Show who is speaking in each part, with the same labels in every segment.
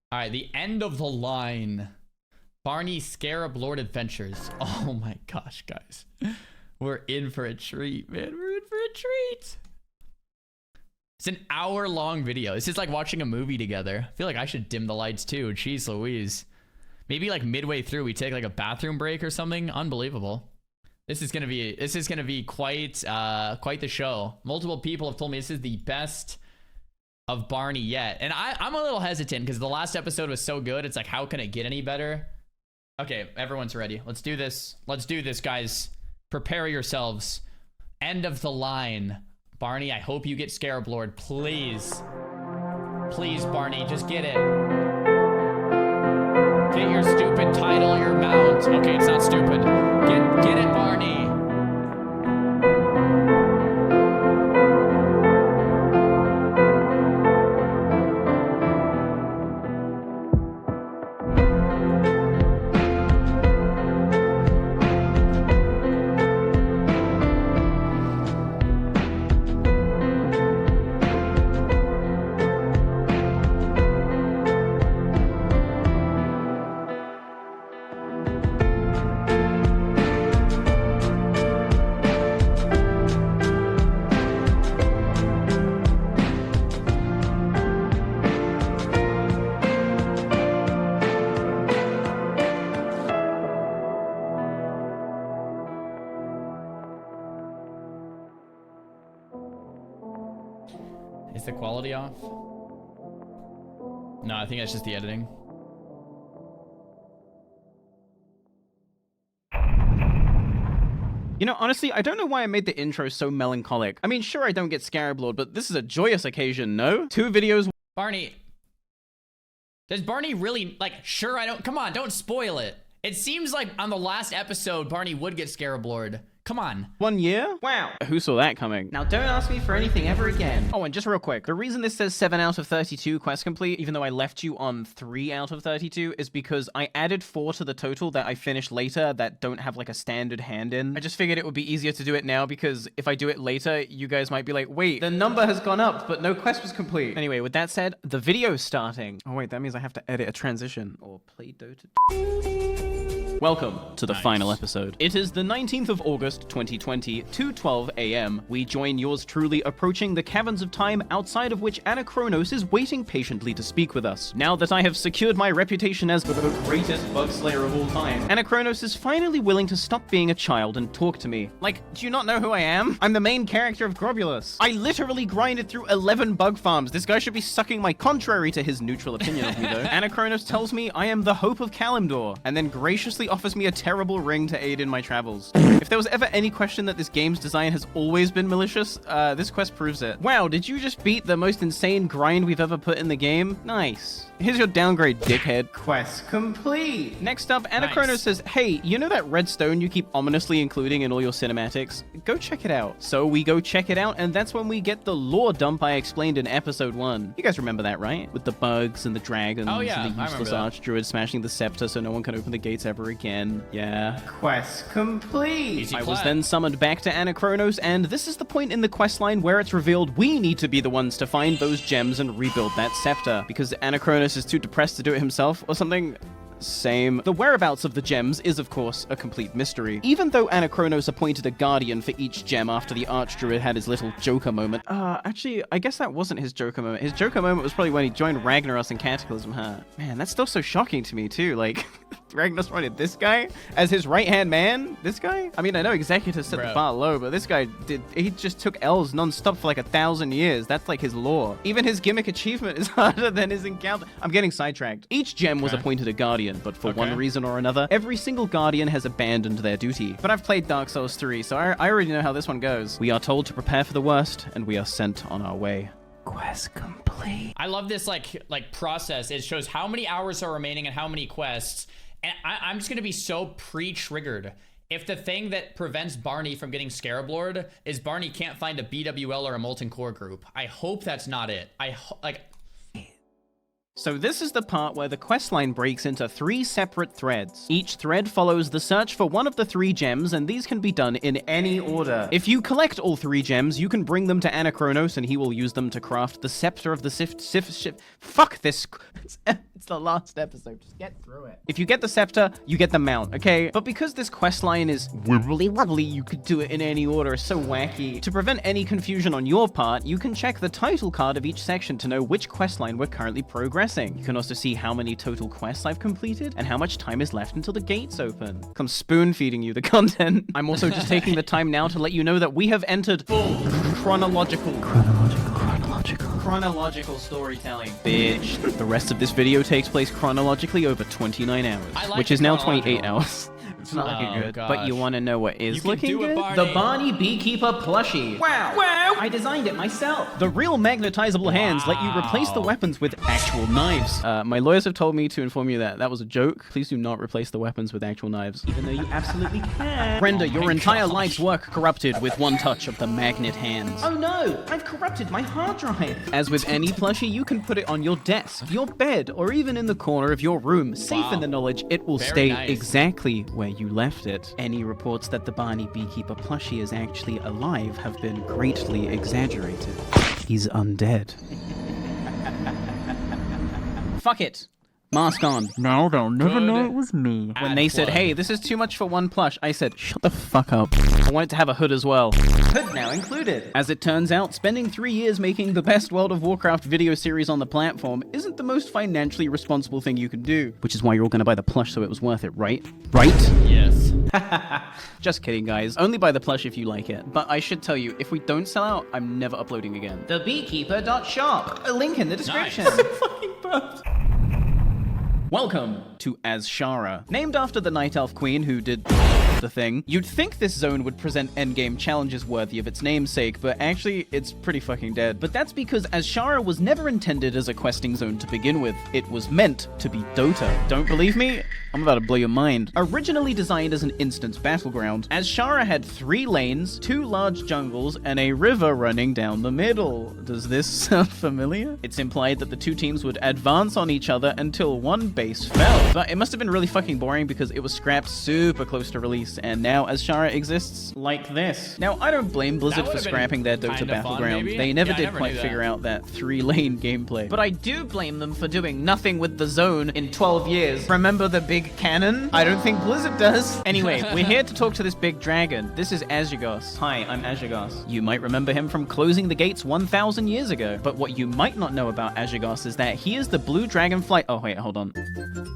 Speaker 1: All right, the end of the line. Barney Scarab Lord Adventures. Oh my gosh, guys. We're in for a treat, man. We're in for a treat. It's an hour-long video. This is like watching a movie together. I feel like I should dim the lights too. Jeez Louise. Maybe like midway through we take like a bathroom break or something. Unbelievable. This is gonna be quite the show. Multiple people have told me this is the best of Barney yet. And I'm a little hesitant because the last episode was so good. It's like, how can it get any better? Okay, everyone's ready. Let's do this. Let's do this, guys. Prepare yourselves. End of the line. Barney, I hope you get Scarab Lord. Please. Please, Barney, just get it. Get your stupid title, your mount. Okay, it's not stupid. Get it, Barney. Is the quality off? No, I think that's just the editing.
Speaker 2: You know, honestly, I don't know why I made the intro so melancholic. I mean, sure, I don't get Scarab Lord, but this is a joyous occasion, no? 2 videos.
Speaker 1: Barney. Does Barney really, like, sure I don't, come on, don't spoil it. It seems like on the last episode, Barney would get Scarab Lord. Come on.
Speaker 2: 1 year?
Speaker 3: Wow.
Speaker 2: Who saw that coming?
Speaker 3: Now don't ask me for anything ever again.
Speaker 2: Oh, and just real quick, the reason this says 7 out of 32 quest complete, even though I left you on 3 out of 32, is because I added 4 to the total that I finished later that don't have like a standard hand in. I just figured it would be easier to do it now because if I do it later, you guys might be like, wait,
Speaker 3: The number has gone up, but no quest was complete.
Speaker 2: Anyway, with that said, the video's starting. Oh wait, that means I have to edit a transition.
Speaker 3: Or play Dota.
Speaker 2: Welcome to the final episode. It is the 19th of August, 2020, 2:12 a.m. We join yours truly approaching the caverns of time outside of which Anachronos is waiting patiently to speak with us. Now that I have secured my reputation as the greatest bug slayer of all time, Anachronos is finally willing to stop being a child and talk to me. Like, do you not know who I am? I'm the main character of Grobulus. I literally grinded through 11 bug farms. This guy should be sucking my contrary to his neutral opinion of me, though. Anachronos tells me I am the hope of Kalimdor, and then graciously offers me a terrible ring to aid in my travels. If there was ever any question that this game's design has always been malicious, this quest proves it. Wow, did you just beat the most insane grind we've ever put in the game? Nice. Here's your downgrade, dickhead.
Speaker 3: Quest complete.
Speaker 2: Next up, Anachronos says, hey, you know that red stone you keep ominously including in all your cinematics? Go check it out. So we go check it out, and that's when we get the lore dump I explained in episode 1. You guys remember that, right? With the bugs and the dragons and the useless archdruid smashing the scepter so no one can open the gates ever again. Yeah.
Speaker 3: Quest complete.
Speaker 2: I was then summoned back to Anachronos, and this is the point in the questline where it's revealed we need to be the ones to find those gems and rebuild that scepter, because Anachronos is too depressed to do it himself or something. Same. The whereabouts of the gems is, of course, a complete mystery. Even though Anachronos appointed a guardian for each gem after the Archdruid had his little Joker moment. Actually, I guess that wasn't his Joker moment. His Joker moment was probably when he joined Ragnaros in Cataclysm, huh? Man, that's still so shocking to me, too. Like, Ragnaros wanted this guy as his right-hand man? This guy? I mean, I know Executor set the bar low, but this guy he just took L's non-stop for like 1,000 years. That's like his lore. Even his gimmick achievement is harder than his encounter. I'm getting sidetracked. Each gem was appointed a guardian, but for one reason or another, every single guardian has abandoned their duty. But I've played Dark Souls 3, so I already know how this one goes. We are told to prepare for the worst, and we are sent on our way.
Speaker 3: Quest complete.
Speaker 1: I love this like process. It shows how many hours are remaining and how many quests. And I'm just gonna be so pre-triggered. If the thing that prevents Barney from getting Scarab Lord is Barney can't find a BWL or a Molten Core group. I hope that's not it.
Speaker 2: So this is the part where the questline breaks into 3 separate threads. Each thread follows the search for one of the 3 gems, and these can be done in any order. If you collect all 3 gems, you can bring them to Anachronos, and he will use them to craft the Scepter of the Fuck this. It's the last episode. Just get through it. If you get the scepter, you get the mount, okay? But because this quest line is wibbly wobbly, you could do it in any order. It's so wacky. To prevent any confusion on your part, you can check the title card of each section to know which quest line we're currently progressing. You can also see how many total quests I've completed and how much time is left until the gates open. I'm spoon feeding you the content. I'm also just taking the time now to let you know that we have entered full chronological storytelling. Bitch. The rest of this video takes place chronologically over 29 hours,
Speaker 1: like
Speaker 2: which is now 28 hours. It's not looking good.
Speaker 1: Gosh.
Speaker 2: But you want to know what is looking good?
Speaker 1: Barny.
Speaker 3: The Barny Beekeeper plushie.
Speaker 2: Wow.
Speaker 3: I designed it myself.
Speaker 2: The real magnetizable hands let you replace the weapons with actual knives. My lawyers have told me to inform you that that was a joke. Please do not replace the weapons with actual knives.
Speaker 3: Even though you absolutely can.
Speaker 2: Render your entire life's work corrupted with one touch of the magnet hands.
Speaker 3: Oh no, I've corrupted my hard drive.
Speaker 2: As with any plushie, you can put it on your desk, your bed, or even in the corner of your room, safe in the knowledge it will
Speaker 1: Very
Speaker 2: stay
Speaker 1: nice.
Speaker 2: exactly where you left it. Any reports that the Barny Beekeeper plushie is actually alive have been greatly exaggerated. He's undead. Fuck it. Mask on.
Speaker 4: Now they'll never know
Speaker 1: Good.
Speaker 4: it was me.
Speaker 2: When they said, hey, this is too much for one plush, I said, shut the fuck up. I want it to have a hood as well.
Speaker 3: Hood now included.
Speaker 2: As it turns out, spending 3 years making the best World of Warcraft video series on the platform isn't the most financially responsible thing you can do. Which is why you're all gonna buy the plush so it was worth it, right? Right?
Speaker 1: Yes.
Speaker 2: Just kidding, guys. Only buy the plush if you like it. But I should tell you, if we don't sell out, I'm never uploading again.
Speaker 3: Thebeekeeper.shop. A link in the description.
Speaker 1: Nice.
Speaker 2: Welcome to Azshara. Named after the Night Elf Queen who did the thing. You'd think this zone would present endgame challenges worthy of its namesake, but actually, it's pretty fucking dead. But that's because Azshara was never intended as a questing zone to begin with. It was meant to be Dota. Don't believe me? I'm about to blow your mind. Originally designed as an instance battleground, Azshara had 3 lanes, 2 large jungles, and a river running down the middle. Does this sound familiar? It's implied that the 2 teams would advance on each other until one base fell. But it must have been really fucking boring because it was scrapped super close to release, and now Azshara exists like this. Now, I don't blame Blizzard for
Speaker 1: would've been
Speaker 2: scrapping their
Speaker 1: kinda
Speaker 2: Dota
Speaker 1: fun,
Speaker 2: battleground.
Speaker 1: maybe?
Speaker 2: They never
Speaker 1: Yeah, I
Speaker 2: did
Speaker 1: never
Speaker 2: quite
Speaker 1: knew
Speaker 2: figure
Speaker 1: that.
Speaker 2: out that 3-lane gameplay. But I do blame them for doing nothing with the zone in 12 years. Remember the big cannon? I don't think Blizzard does. Anyway, we're here to talk to this big dragon. This is Azhagos. Hi, I'm Azhagos. You might remember him from closing the gates 1,000 years ago. But what you might not know about Azhagos is that he is the Blue Dragonflight... Oh, wait, hold on.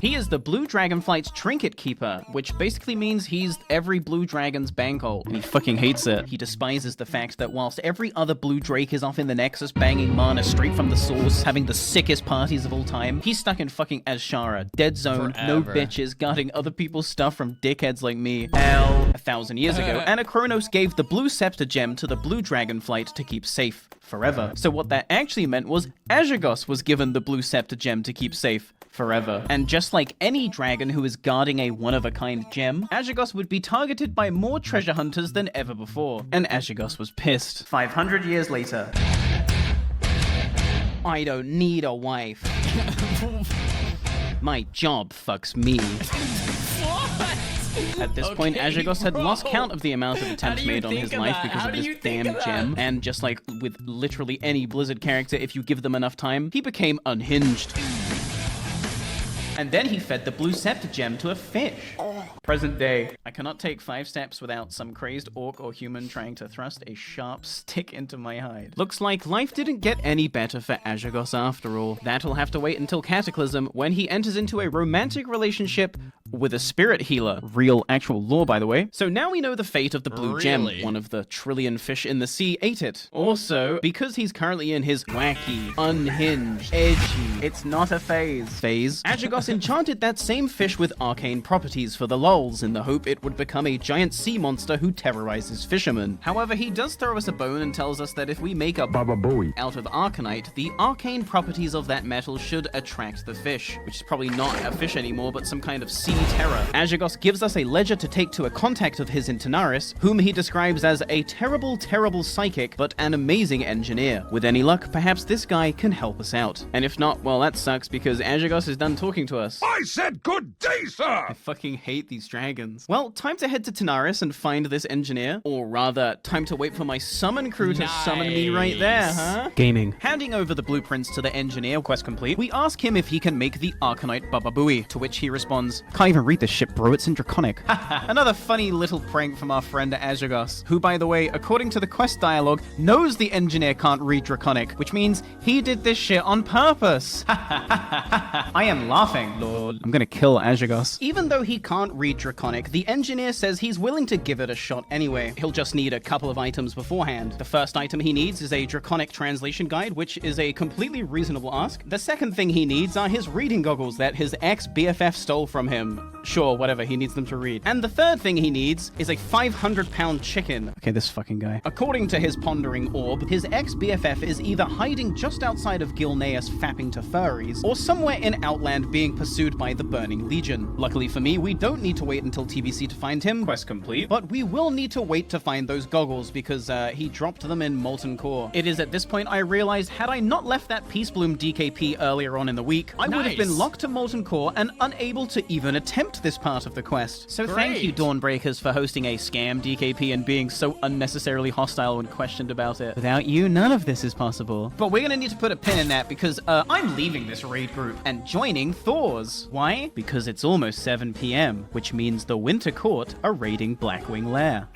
Speaker 2: He is the Blue Dragonflight's Trinket Keeper, which basically means he's every Blue Dragon's bankhole. And he fucking hates it. He despises the fact that whilst every other Blue Drake is off in the Nexus banging mana straight from the source, having the sickest parties of all time, he's stuck in fucking Azshara, dead zone, no
Speaker 1: Forever.
Speaker 2: bitches, guarding other people's stuff from dickheads like me. 1,000 years ago, Anachronos gave the Blue Scepter gem to the Blue Dragonflight to keep safe forever. So what that actually meant was Azhagos was given the Blue Scepter gem to keep safe forever. And just like any dragon who is guarding a one-of-a-kind gem, Azhagos would be targeted by more treasure hunters than ever before. And Azhagos was pissed.
Speaker 3: 500 years later.
Speaker 2: I don't need a wife. My job fucks me. At this point,
Speaker 1: Okay,
Speaker 2: Azhagos had
Speaker 1: bro.
Speaker 2: lost count of the amount of attempts
Speaker 1: do you
Speaker 2: made on
Speaker 1: think
Speaker 2: his
Speaker 1: of
Speaker 2: life
Speaker 1: that?
Speaker 2: because
Speaker 1: How
Speaker 2: of
Speaker 1: do
Speaker 2: this
Speaker 1: you think
Speaker 2: damn
Speaker 1: of that?
Speaker 2: gem. And just like with literally any Blizzard character, if you give them enough time, he became unhinged. And then he fed the Blue Scepter gem to a fish. Present day. I cannot take 5 steps without some crazed orc or human trying to thrust a sharp stick into my hide. Looks like life didn't get any better for Azhagos after all. That'll have to wait until Cataclysm, when he enters into a romantic relationship with a spirit healer. Real, actual lore, by the way. So now we know the fate of the blue gem.
Speaker 1: Really?
Speaker 2: One of the trillion fish in the sea ate it. Also, because he's currently in his wacky, unhinged, edgy, it's not a phase, Azhagos enchanted that same fish with arcane properties for the lulz in the hope it would become a giant sea monster who terrorizes fishermen. However, he does throw us a bone and tells us that if we make a
Speaker 4: Baba Booey.
Speaker 2: out of arcanite, the arcane properties of that metal should attract the fish, which is probably not a fish anymore, but some kind of sea terror. Azhagos gives us a ledger to take to a contact of his in Tanaris, whom he describes as a terrible, terrible psychic, but an amazing engineer. With any luck, perhaps this guy can help us out. And if not, well, that sucks because Azhagos is done talking to us.
Speaker 4: I said good day, sir!
Speaker 2: I fucking hate these dragons. Well, time to head to Tanaris and find this engineer. Or rather, time to wait for my summon crew to summon me right there, huh? Gaming. Handing over the blueprints to the engineer, quest complete, we ask him if he can make the Arcanite Baba Booey, to which he responds, "Can't even read this shit, bro, it's in Draconic." Another funny little prank from our friend Azhagos, who, by the way, according to the quest dialogue, knows the engineer can't read Draconic, which means he did this shit on purpose. I am laughing, lord. I'm gonna kill Azhagos. Even though he can't read Draconic, the engineer says he's willing to give it a shot anyway. He'll just need a couple of items beforehand. The first item he needs is a Draconic translation guide, which is a completely reasonable ask. The second thing he needs are his reading goggles that his ex-BFF stole from him. Sure, whatever, he needs them to read. And the third thing he needs is a 500-pound chicken. Okay, this fucking guy. According to his pondering orb, his ex-BFF is either hiding just outside of Gilneas fapping to furries, or somewhere in Outland being pursued by the Burning Legion. Luckily for me, we don't need to wait until TBC to find him, quest complete, but we will need to wait to find those goggles because he dropped them in Molten Core. It is at this point I realized had I not left that Peace Bloom DKP earlier on in the week, I would have been locked to Molten Core and unable to even attempt this part of the quest. So thank you, Dawnbreakers, for hosting a scam DKP and being so unnecessarily hostile when questioned about it. Without you, none of this is possible. But we're gonna need to put a pin in that because I'm leaving this raid group and joining Thor's. Why? Because it's almost 7 p.m., which means the Winter Court are raiding Blackwing Lair.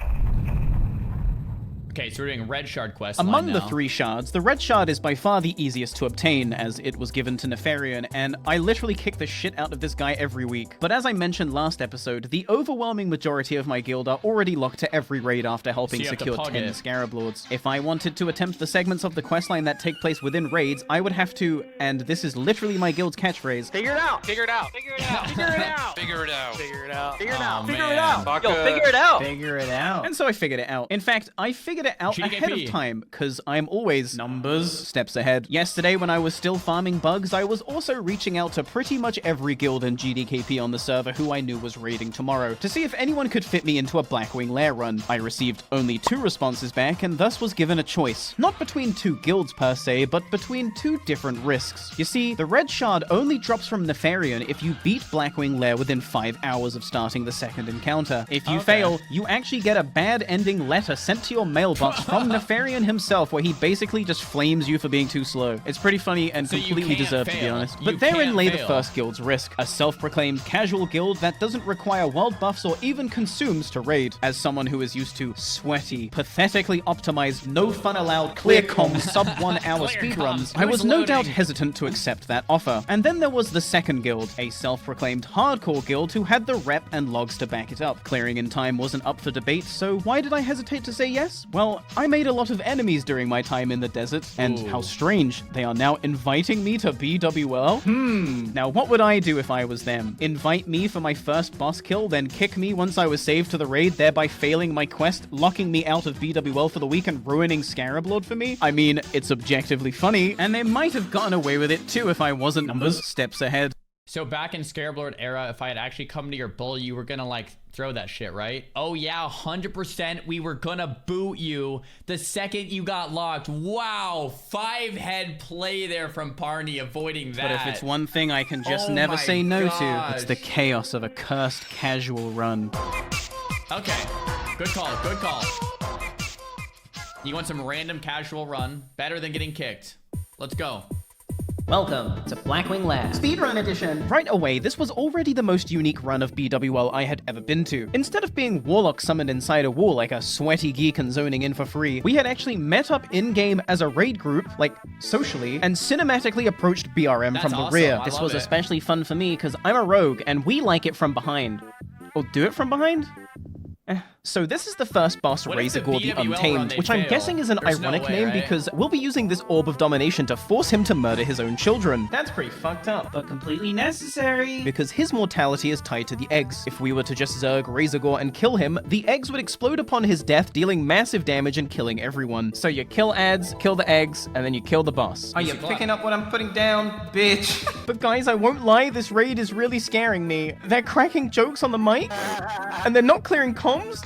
Speaker 1: Okay, so we're doing Red Shard quest.
Speaker 2: Among the 3 shards, the Red Shard is by far the easiest to obtain, as it was given to Nefarian, and I literally kick the shit out of this guy every week. But as I mentioned last episode, the overwhelming majority of my guild are already locked to every raid after helping secure 10 Scarab Lords. If I wanted to attempt the segments of the questline that take place within raids, I would have to, and this is literally my guild's catchphrase,
Speaker 5: figure it out! Figure it out! Figure it out! Figure it out!
Speaker 4: Figure it out.
Speaker 5: Figure it out! Figure it out!
Speaker 1: Oh,
Speaker 5: Figure it
Speaker 1: man.
Speaker 5: out! Yo, figure it out!
Speaker 3: Figure it out.
Speaker 2: And so I figured it out. In fact, I figured it out ahead of time, because I'm always steps ahead. Yesterday, when I was still farming bugs, I was also reaching out to pretty much every guild and GDKP on the server who I knew was raiding tomorrow, to see if anyone could fit me into a Blackwing Lair run. I received only 2 responses back, and thus was given a choice. Not between 2 guilds per se, but between 2 different risks. You see, the Red Shard only drops from Nefarian if you beat Blackwing Lair within 5 hours of starting the second encounter. If you fail, you actually get a bad ending letter sent to your mailbox from Nefarian himself, where he basically just flames you for being too slow. It's pretty funny and
Speaker 1: So
Speaker 2: completely deserved, to be honest. But
Speaker 1: You
Speaker 2: therein
Speaker 1: can't
Speaker 2: lay the
Speaker 1: fail.
Speaker 2: first guild's risk. A self-proclaimed casual guild that doesn't require world buffs or even consumes to raid. As someone who is used to sweaty, pathetically optimized, no fun allowed, clear comm, sub 1 hour
Speaker 1: Clear
Speaker 2: speedruns,
Speaker 1: comms.
Speaker 2: I was no doubt
Speaker 1: Loading.
Speaker 2: hesitant to accept that offer. And then there was the second guild, a self-proclaimed hardcore guild who had the rep and logs to back it up. Clearing in time wasn't up for debate, so why did I hesitate to say yes? Well, I made a lot of enemies during my time in the desert, and how strange, they are now inviting me to BWL? Now what would I do if I was them? Invite me for my first boss kill, then kick me once I was saved to the raid, thereby failing my quest, locking me out of BWL for the week and ruining Scarab Lord for me? I mean, it's objectively funny, and they might have gotten away with it too if I wasn't steps ahead.
Speaker 1: So back in Scarab Lord era, if I had actually come to your bull, you were gonna like throw that shit, right? Oh yeah, 100% we were gonna boot you the second you got locked. Wow, 5-head play there from Barny avoiding that.
Speaker 2: But if it's one thing I can just
Speaker 1: Oh
Speaker 2: never
Speaker 1: my
Speaker 2: say no to,
Speaker 1: gosh.
Speaker 2: it's the chaos of a cursed casual run.
Speaker 1: Okay, good call, good call. You want some random casual run? Better than getting kicked. Let's go.
Speaker 3: Welcome to Blackwing Lair. Speedrun edition.
Speaker 2: Right away, this was already the most unique run of BWL I had ever been to. Instead of being Warlock summoned inside a wall like a sweaty geek and zoning in for free, we had actually met up in-game as a raid group, like socially, and cinematically approached BRM
Speaker 1: That's
Speaker 2: from the
Speaker 1: awesome.
Speaker 2: rear.
Speaker 1: I
Speaker 2: This
Speaker 1: love
Speaker 2: was
Speaker 1: it.
Speaker 2: especially fun for me because I'm a rogue and we like it from behind. Or do it from behind? So this is the first boss,
Speaker 1: What if the
Speaker 2: Razorgore the
Speaker 1: BWL run
Speaker 2: Untamed,
Speaker 1: they
Speaker 2: which I'm
Speaker 1: fail?
Speaker 2: guessing is an
Speaker 1: There's no
Speaker 2: ironic
Speaker 1: way,
Speaker 2: name
Speaker 1: right?
Speaker 2: because we'll be using this Orb of Domination to force him to murder his own children. That's pretty fucked up, but completely necessary. Because his mortality is tied to the eggs. If we were to just Zerg Razorgore and kill him, the eggs would explode upon his death, dealing massive damage and killing everyone. So you kill ads, kill the eggs, and then you kill the boss. Are you
Speaker 1: Easy
Speaker 2: picking up what I'm putting down, bitch? But guys, I won't lie, this raid is really scaring me. They're cracking jokes on the mic, and they're not clearing comms.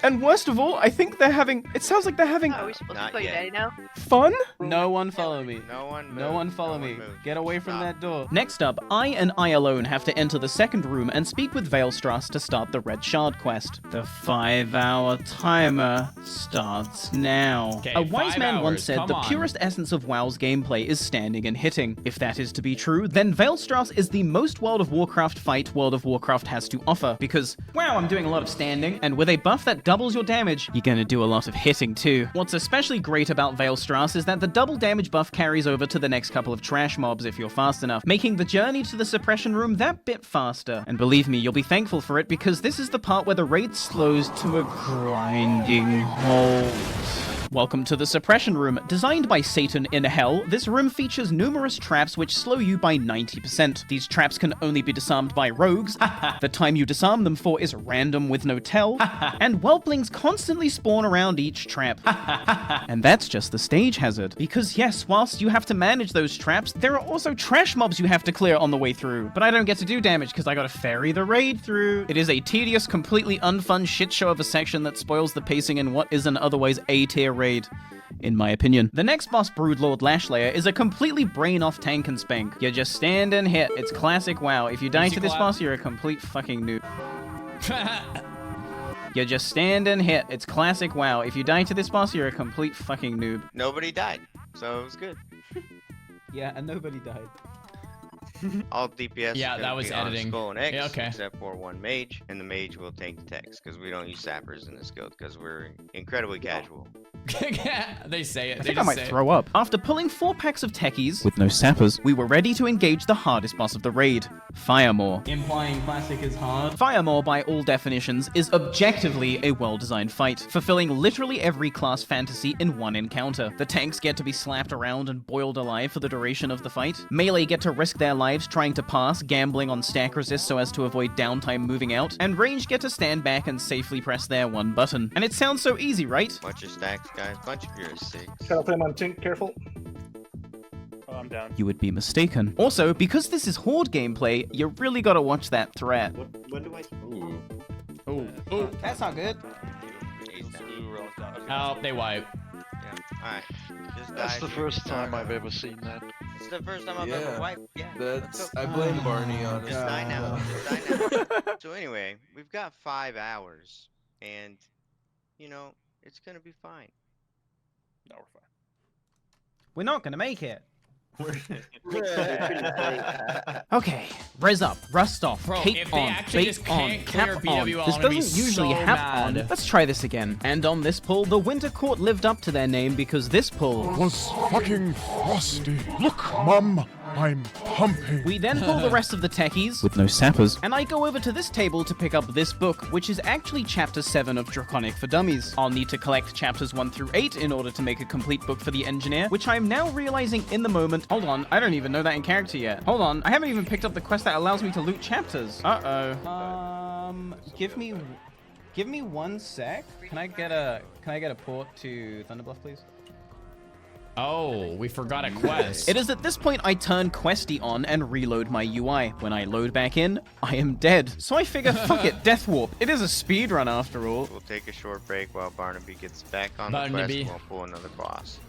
Speaker 2: And worst of all, I think they're having, it sounds like they're having
Speaker 6: Are we supposed
Speaker 5: Not
Speaker 6: to play
Speaker 5: yet.
Speaker 6: Daddy now?
Speaker 2: fun? No one follow me.
Speaker 5: No one move.
Speaker 2: No one follow
Speaker 5: No
Speaker 2: me.
Speaker 5: one move.
Speaker 2: Get away from
Speaker 5: Stop.
Speaker 2: that door. Next up, I and I alone have to enter the second room and speak with Veilstrass to start the Red Shard quest. The 5-hour timer starts now.
Speaker 1: Okay,
Speaker 2: A wise
Speaker 1: 5
Speaker 2: man once
Speaker 1: hours,
Speaker 2: said
Speaker 1: come
Speaker 2: the
Speaker 1: on.
Speaker 2: purest essence of WoW's gameplay is standing and hitting. If that is to be true, then Veilstrass is the most World of Warcraft fight World of Warcraft has to offer, because, wow, I'm doing a lot of standing, and with a buff that doubles your damage, you're gonna do a lot of hitting too. What's especially great about Veilstrass is that the double damage buff carries over to the next couple of trash mobs if you're fast enough, making the journey to the suppression room that bit faster. And believe me, you'll be thankful for it, because this is the part where the raid slows to a grinding halt. Welcome to the Suppression Room. Designed by Satan in Hell, this room features numerous traps which slow you by 90%. These traps can only be disarmed by rogues. The time you disarm them for is random with no tell. And whelplings constantly spawn around each trap. And that's just the stage hazard. Because yes, whilst you have to manage those traps, there are also trash mobs you have to clear on the way through. But I don't get to do damage because I gotta ferry the raid through. It is a tedious, completely unfun shitshow of a section that spoils the pacing in what is an otherwise A-tier raid, in my opinion. The next boss, Broodlord Lashlayer, is a completely brain-off tank and spank. You just stand and hit. It's classic WoW. If you die
Speaker 1: Easy
Speaker 2: to this
Speaker 1: clap.
Speaker 2: boss, you're a complete fucking noob. You just stand and hit. It's classic WoW. If you die to this boss, you're a complete fucking noob.
Speaker 5: Nobody died, so it was good.
Speaker 2: Yeah, and nobody died.
Speaker 5: All DPS.
Speaker 1: Yeah,
Speaker 5: is
Speaker 1: that
Speaker 5: gonna
Speaker 1: was
Speaker 5: be on
Speaker 1: editing.
Speaker 5: Skull and X,
Speaker 1: Yeah, okay.
Speaker 5: except for one mage, and the mage will tank the text because we don't use sappers in this guild because we're incredibly casual.
Speaker 1: They say it.
Speaker 2: I
Speaker 1: They
Speaker 2: think I
Speaker 1: just
Speaker 2: might
Speaker 1: say
Speaker 2: throw up. After pulling 4 packs of techies with no sappers, we were ready to engage the hardest boss of the raid, Firemaw. Implying classic is hard. Firemaw, by all definitions, is objectively a well-designed fight, fulfilling literally every class fantasy in one encounter. The tanks get to be slapped around and boiled alive for the duration of the fight. Melee get to risk their lives trying to pass, gambling on stack resist so as to avoid downtime moving out, and range get to stand back and safely press their one button. And it sounds so easy, right?
Speaker 5: Bunch of stacks, guys. Bunch of your six.
Speaker 7: Try to play him on Tink, careful.
Speaker 8: Oh, I'm down.
Speaker 2: You would be mistaken. Also, because this is Horde gameplay, you really gotta watch that threat.
Speaker 7: When do I... Ooh.
Speaker 1: Oh,
Speaker 2: That's not good.
Speaker 5: He's down.
Speaker 8: Ooh, rolls down. Okay.
Speaker 1: oh, they wipe.
Speaker 5: Yeah. Alright. Just
Speaker 9: That's
Speaker 5: die
Speaker 9: the
Speaker 5: if you're
Speaker 9: first time
Speaker 5: sorry.
Speaker 9: I've ever seen that.
Speaker 5: It's the first time I've
Speaker 10: Yeah.
Speaker 5: ever wiped. Yeah.
Speaker 10: That's
Speaker 5: let's go.
Speaker 10: I blame Barney on it.
Speaker 5: Just die now. Just die now. So anyway, we've got 5 hours, and you know it's gonna be fine.
Speaker 8: No, we're fine.
Speaker 2: We're not gonna make it. Okay, res up, rust off,
Speaker 1: Bro,
Speaker 2: cape
Speaker 1: if they
Speaker 2: on,
Speaker 1: actually
Speaker 2: bait
Speaker 1: just
Speaker 2: on,
Speaker 1: can't
Speaker 2: cap
Speaker 1: clear
Speaker 2: on.
Speaker 1: BWL,
Speaker 2: This
Speaker 1: I'm gonna be
Speaker 2: doesn't usually
Speaker 1: so
Speaker 2: have
Speaker 1: mad.
Speaker 2: on. Let's try this again. And on this pull, the Winter Court lived up to their name because this pull
Speaker 4: Was fucking frosty. Look, Mum, I'm pumping.
Speaker 2: We then pull the rest of the techies, with no sappers, and I go over to this table to pick up this book, which is actually Chapter 7 of Draconic for Dummies. I'll need to collect Chapters 1 through 8 in order to make a complete book for the Engineer, which I'm now realizing in the moment. Hold on, I don't even know that in character yet. Hold on, I haven't even picked up the quest that allows me to loot chapters. Uh-oh. Give me 1 sec. Can I get a port to Thunderbluff, please?
Speaker 1: Oh, we forgot a quest.
Speaker 2: It is at this point I turn Questy on and reload my UI. When I load back in, I am dead. So I figure, fuck it, Death Warp. It is a speedrun after all.
Speaker 5: We'll take a short break while Barnaby gets back on
Speaker 1: Barnaby.
Speaker 5: the quest. We'll pull another boss.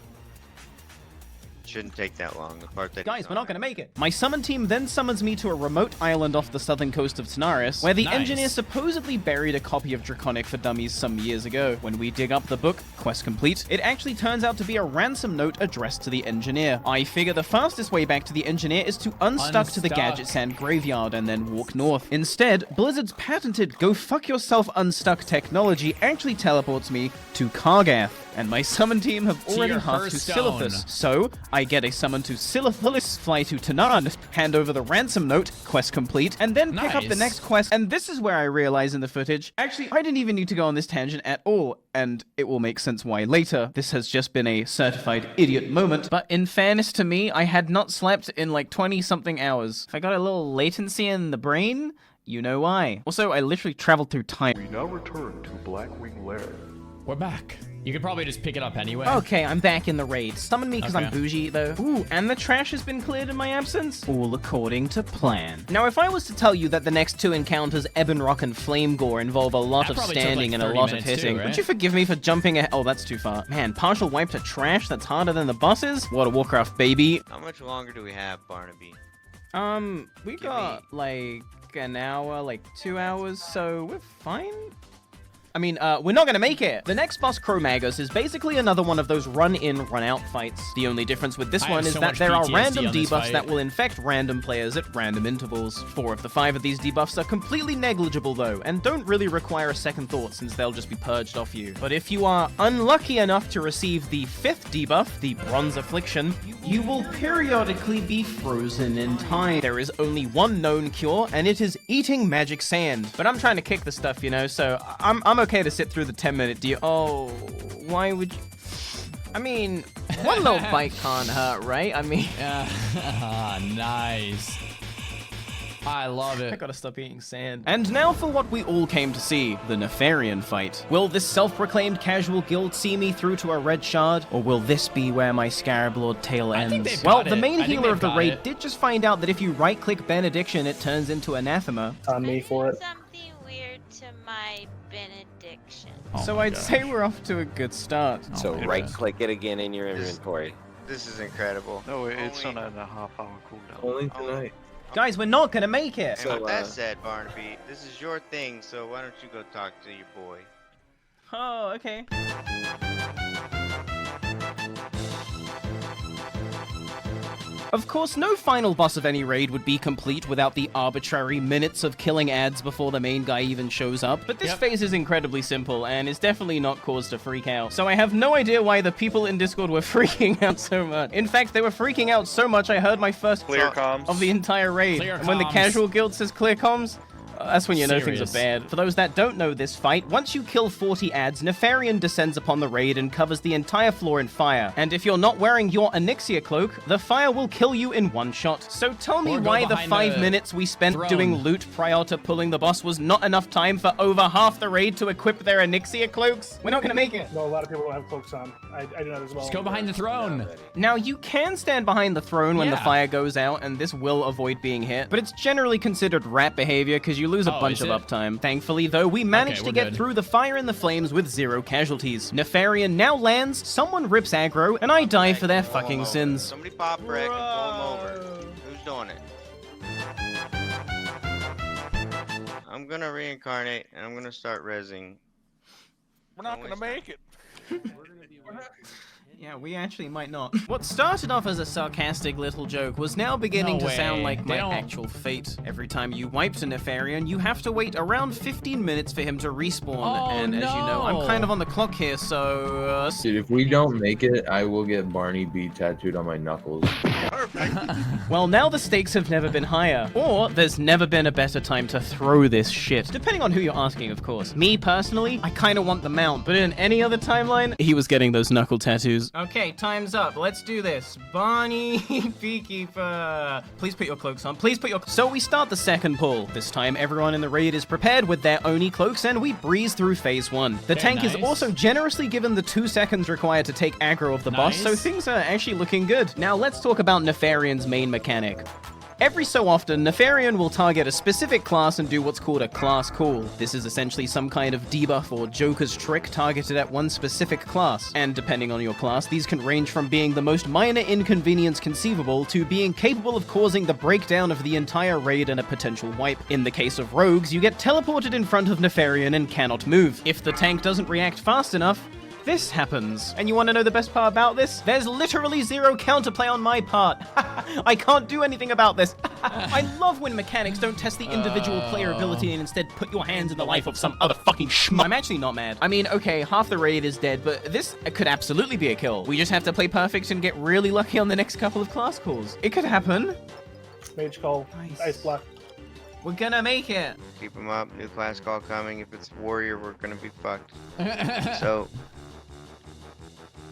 Speaker 5: Shouldn't take that long. The part that
Speaker 2: Guys,
Speaker 5: he's
Speaker 2: we're
Speaker 5: on
Speaker 2: not gonna make it. My summon team then summons me to a remote island off the southern coast of Tanaris, where the
Speaker 1: Nice.
Speaker 2: engineer supposedly buried a copy of Draconic for Dummies some years ago. When we dig up the book, quest complete, it actually turns out to be a ransom note addressed to the engineer. I figure the fastest way back to the engineer is to unstuck to the
Speaker 1: Unstuck.
Speaker 2: Gadget Sand graveyard and then walk north. Instead, Blizzard's patented go fuck yourself unstuck technology actually teleports me to Kargath. and my summon team have already
Speaker 1: your
Speaker 2: halved to
Speaker 1: Hearthstone.
Speaker 2: Silithus. So, I get a summon to Silithus, fly to Tanaan, hand over the ransom note, quest complete, and then pick up the
Speaker 1: Nice.
Speaker 2: next quest. And this is where I realize in the footage, actually, I didn't even need to go on this tangent at all, and it will make sense why later. This has just been a certified idiot moment, but in fairness to me, I had not slept in like 20-something hours. If I got a little latency in the brain, you know why. Also, I literally traveled through time.
Speaker 4: We now return to Blackwing Lair.
Speaker 1: We're back. You could probably just pick it up anyway.
Speaker 2: Okay, I'm back in the raid. Summon me because I'm
Speaker 1: Okay.
Speaker 2: bougie, though. Ooh, and the trash has been cleared in my absence? All according to plan. Now, if I was to tell you that the next two encounters, Ebonrock and Flamegore, involve a lot
Speaker 1: That
Speaker 2: of
Speaker 1: probably took,
Speaker 2: standing
Speaker 1: like,
Speaker 2: and a
Speaker 1: 30
Speaker 2: lot of
Speaker 1: minutes
Speaker 2: hitting,
Speaker 1: too, right?
Speaker 2: would you forgive me for jumping ahead? Oh, that's too far. Man, partial wipe to trash? That's harder than the bosses? World of Warcraft, baby.
Speaker 5: How much longer do we have, Barnaby?
Speaker 2: We got, like, an hour, like 2 hours, so we're fine? I mean, we're not gonna make it. The next boss, Cro-Maggus, is basically another one of those run-in, run-out fights. The only difference with this
Speaker 1: I
Speaker 2: one
Speaker 1: have
Speaker 2: is
Speaker 1: so
Speaker 2: that
Speaker 1: much
Speaker 2: there are
Speaker 1: PTSD
Speaker 2: random
Speaker 1: on this
Speaker 2: debuffs
Speaker 1: fight.
Speaker 2: that will infect random players at random intervals. 4 of the 5 of these debuffs are completely negligible, though, and don't really require a second thought since they'll just be purged off you. But if you are unlucky enough to receive the 5th debuff, the Bronze Affliction, you will periodically be frozen in time. There is only one known cure, and it is eating magic sand. But I'm trying to kick the stuff, you know, so I'm okay to sit through the 10-minute deal. Oh, why would you? I mean, one little bite can't hurt, right? I mean,
Speaker 1: Nice. I love
Speaker 2: I
Speaker 1: it.
Speaker 2: gotta stop eating sand. And now for what we all came to see, the Nefarian fight. Will this self-proclaimed casual guild see me through to a red shard, or will this be where my Scarab Lord tale
Speaker 1: I
Speaker 2: ends?
Speaker 1: think they've
Speaker 2: Well,
Speaker 1: got
Speaker 2: the
Speaker 1: it.
Speaker 2: main
Speaker 1: I think
Speaker 2: healer of
Speaker 1: they've
Speaker 2: the
Speaker 1: got
Speaker 2: raid
Speaker 1: it.
Speaker 2: did just find out that if you right-click Benediction, it turns into Anathema.
Speaker 7: On me for it.
Speaker 6: Something weird to my benediction.
Speaker 1: Oh
Speaker 2: So
Speaker 1: my
Speaker 2: I'd
Speaker 1: gosh.
Speaker 2: say we're off to a good start.
Speaker 1: Oh
Speaker 9: So
Speaker 1: my
Speaker 9: right
Speaker 1: gosh.
Speaker 9: click it again in your inventory.
Speaker 5: This is incredible.
Speaker 8: No, it's
Speaker 5: Only-
Speaker 8: on a half-hour cooldown.
Speaker 9: Only
Speaker 5: tonight.
Speaker 2: Guys, we're not gonna make it!
Speaker 5: And
Speaker 9: So,
Speaker 5: with that
Speaker 9: uh,
Speaker 5: said, Barnaby, this is your thing, so why don't you go talk to your boy?
Speaker 2: Oh, okay. Of course, no final boss of any raid would be complete without the arbitrary minutes of killing ads before the main guy even shows up, but this
Speaker 1: Yep.
Speaker 2: phase is incredibly simple and is definitely not cause to freak out. So I have no idea why the people in Discord were freaking out so much. In fact, they were freaking out so much I heard my first
Speaker 8: Clear
Speaker 2: thought
Speaker 8: comms.
Speaker 2: of the entire raid.
Speaker 1: Clear
Speaker 2: And when the
Speaker 1: comms.
Speaker 2: casual guild says clear comms, that's when you know things
Speaker 1: Serious.
Speaker 2: are bad. For those that don't know this fight, once you kill 40 ads, Nefarian descends upon the raid and covers the entire floor in fire. And if you're not wearing your Onyxia cloak, the fire will kill you in one shot. So tell me
Speaker 1: Or go
Speaker 2: why the
Speaker 1: behind
Speaker 2: 5
Speaker 1: the
Speaker 2: minutes we spent
Speaker 1: throne.
Speaker 2: doing loot prior to pulling the boss was not enough time for over half the raid to equip their Onyxia cloaks? We're not gonna make it.
Speaker 7: No, a lot of people don't have cloaks on. I do not as well.
Speaker 1: Just go behind the throne.
Speaker 2: Now, you can stand behind the throne when the
Speaker 1: Yeah.
Speaker 2: fire goes out, and this will avoid being hit, but it's generally considered rat behavior because you lose a
Speaker 1: Oh,
Speaker 2: bunch
Speaker 1: is
Speaker 2: of
Speaker 1: it?
Speaker 2: uptime. Thankfully, though, we managed to
Speaker 1: we're
Speaker 2: get
Speaker 1: good.
Speaker 2: through the fire and the flames with 0 casualties. Nefarian now lands, someone rips aggro, and I die for their
Speaker 5: Pull 'em
Speaker 2: fucking
Speaker 5: over.
Speaker 2: sins.
Speaker 5: Somebody pop wreck and pull him over. Who's doing it? I'm gonna reincarnate and I'm gonna start rezzing.
Speaker 8: We're not
Speaker 5: Don't
Speaker 8: gonna
Speaker 5: waste
Speaker 8: make it.
Speaker 2: Yeah, we actually might not. What started off as a sarcastic little joke was now beginning
Speaker 1: No
Speaker 2: to sound
Speaker 1: way.
Speaker 2: like
Speaker 1: They
Speaker 2: my
Speaker 1: don't-
Speaker 2: actual fate. Every time you wiped a Nefarian, you have to wait around 15 minutes for him to respawn.
Speaker 1: Oh,
Speaker 2: and as you know, I'm
Speaker 1: no.
Speaker 2: kind of on the clock here, so...
Speaker 10: Dude, if we don't make it, I will get Barney B tattooed on my knuckles.
Speaker 2: Well, now the stakes have never been higher. Or there's never been a better time to throw this shit. Depending on who you're asking, of course. Me, personally, I kind of want the mount. But in any other timeline, he was getting those knuckle tattoos. Okay, time's up. Let's do this. Barney, Beekeeper. Please put your cloaks on. Please put your... So we start the second pull. This time, everyone in the raid is prepared with their Oni cloaks, and we breeze through phase 1. The
Speaker 1: Okay,
Speaker 2: tank is
Speaker 1: nice.
Speaker 2: also generously given the 2 seconds required to take aggro of the boss, so
Speaker 1: Nice.
Speaker 2: things are actually looking good. Now let's talk about Nefarian's main mechanic. Every so often, Nefarian will target a specific class and do what's called a class call. This is essentially some kind of debuff or Joker's trick targeted at one specific class. And depending on your class, these can range from being the most minor inconvenience conceivable to being capable of causing the breakdown of the entire raid and a potential wipe. In the case of rogues, you get teleported in front of Nefarian and cannot move. If the tank doesn't react fast enough, this happens. And you want to know the best part about this? There's literally zero counterplay on my part. I can't do anything about this. I love when mechanics don't test the individual player ability and instead put your hands in the life of some other fucking schmuck. I'm actually not mad. I mean, okay, half the raid is dead, but this could absolutely be a kill. We just have to play perfect and get really lucky on the next couple of class calls. It could happen.
Speaker 7: Mage call.
Speaker 2: Nice.
Speaker 7: Ice block.
Speaker 2: We're gonna make it.
Speaker 5: Keep them up. New class call coming. If it's warrior, we're gonna be fucked. So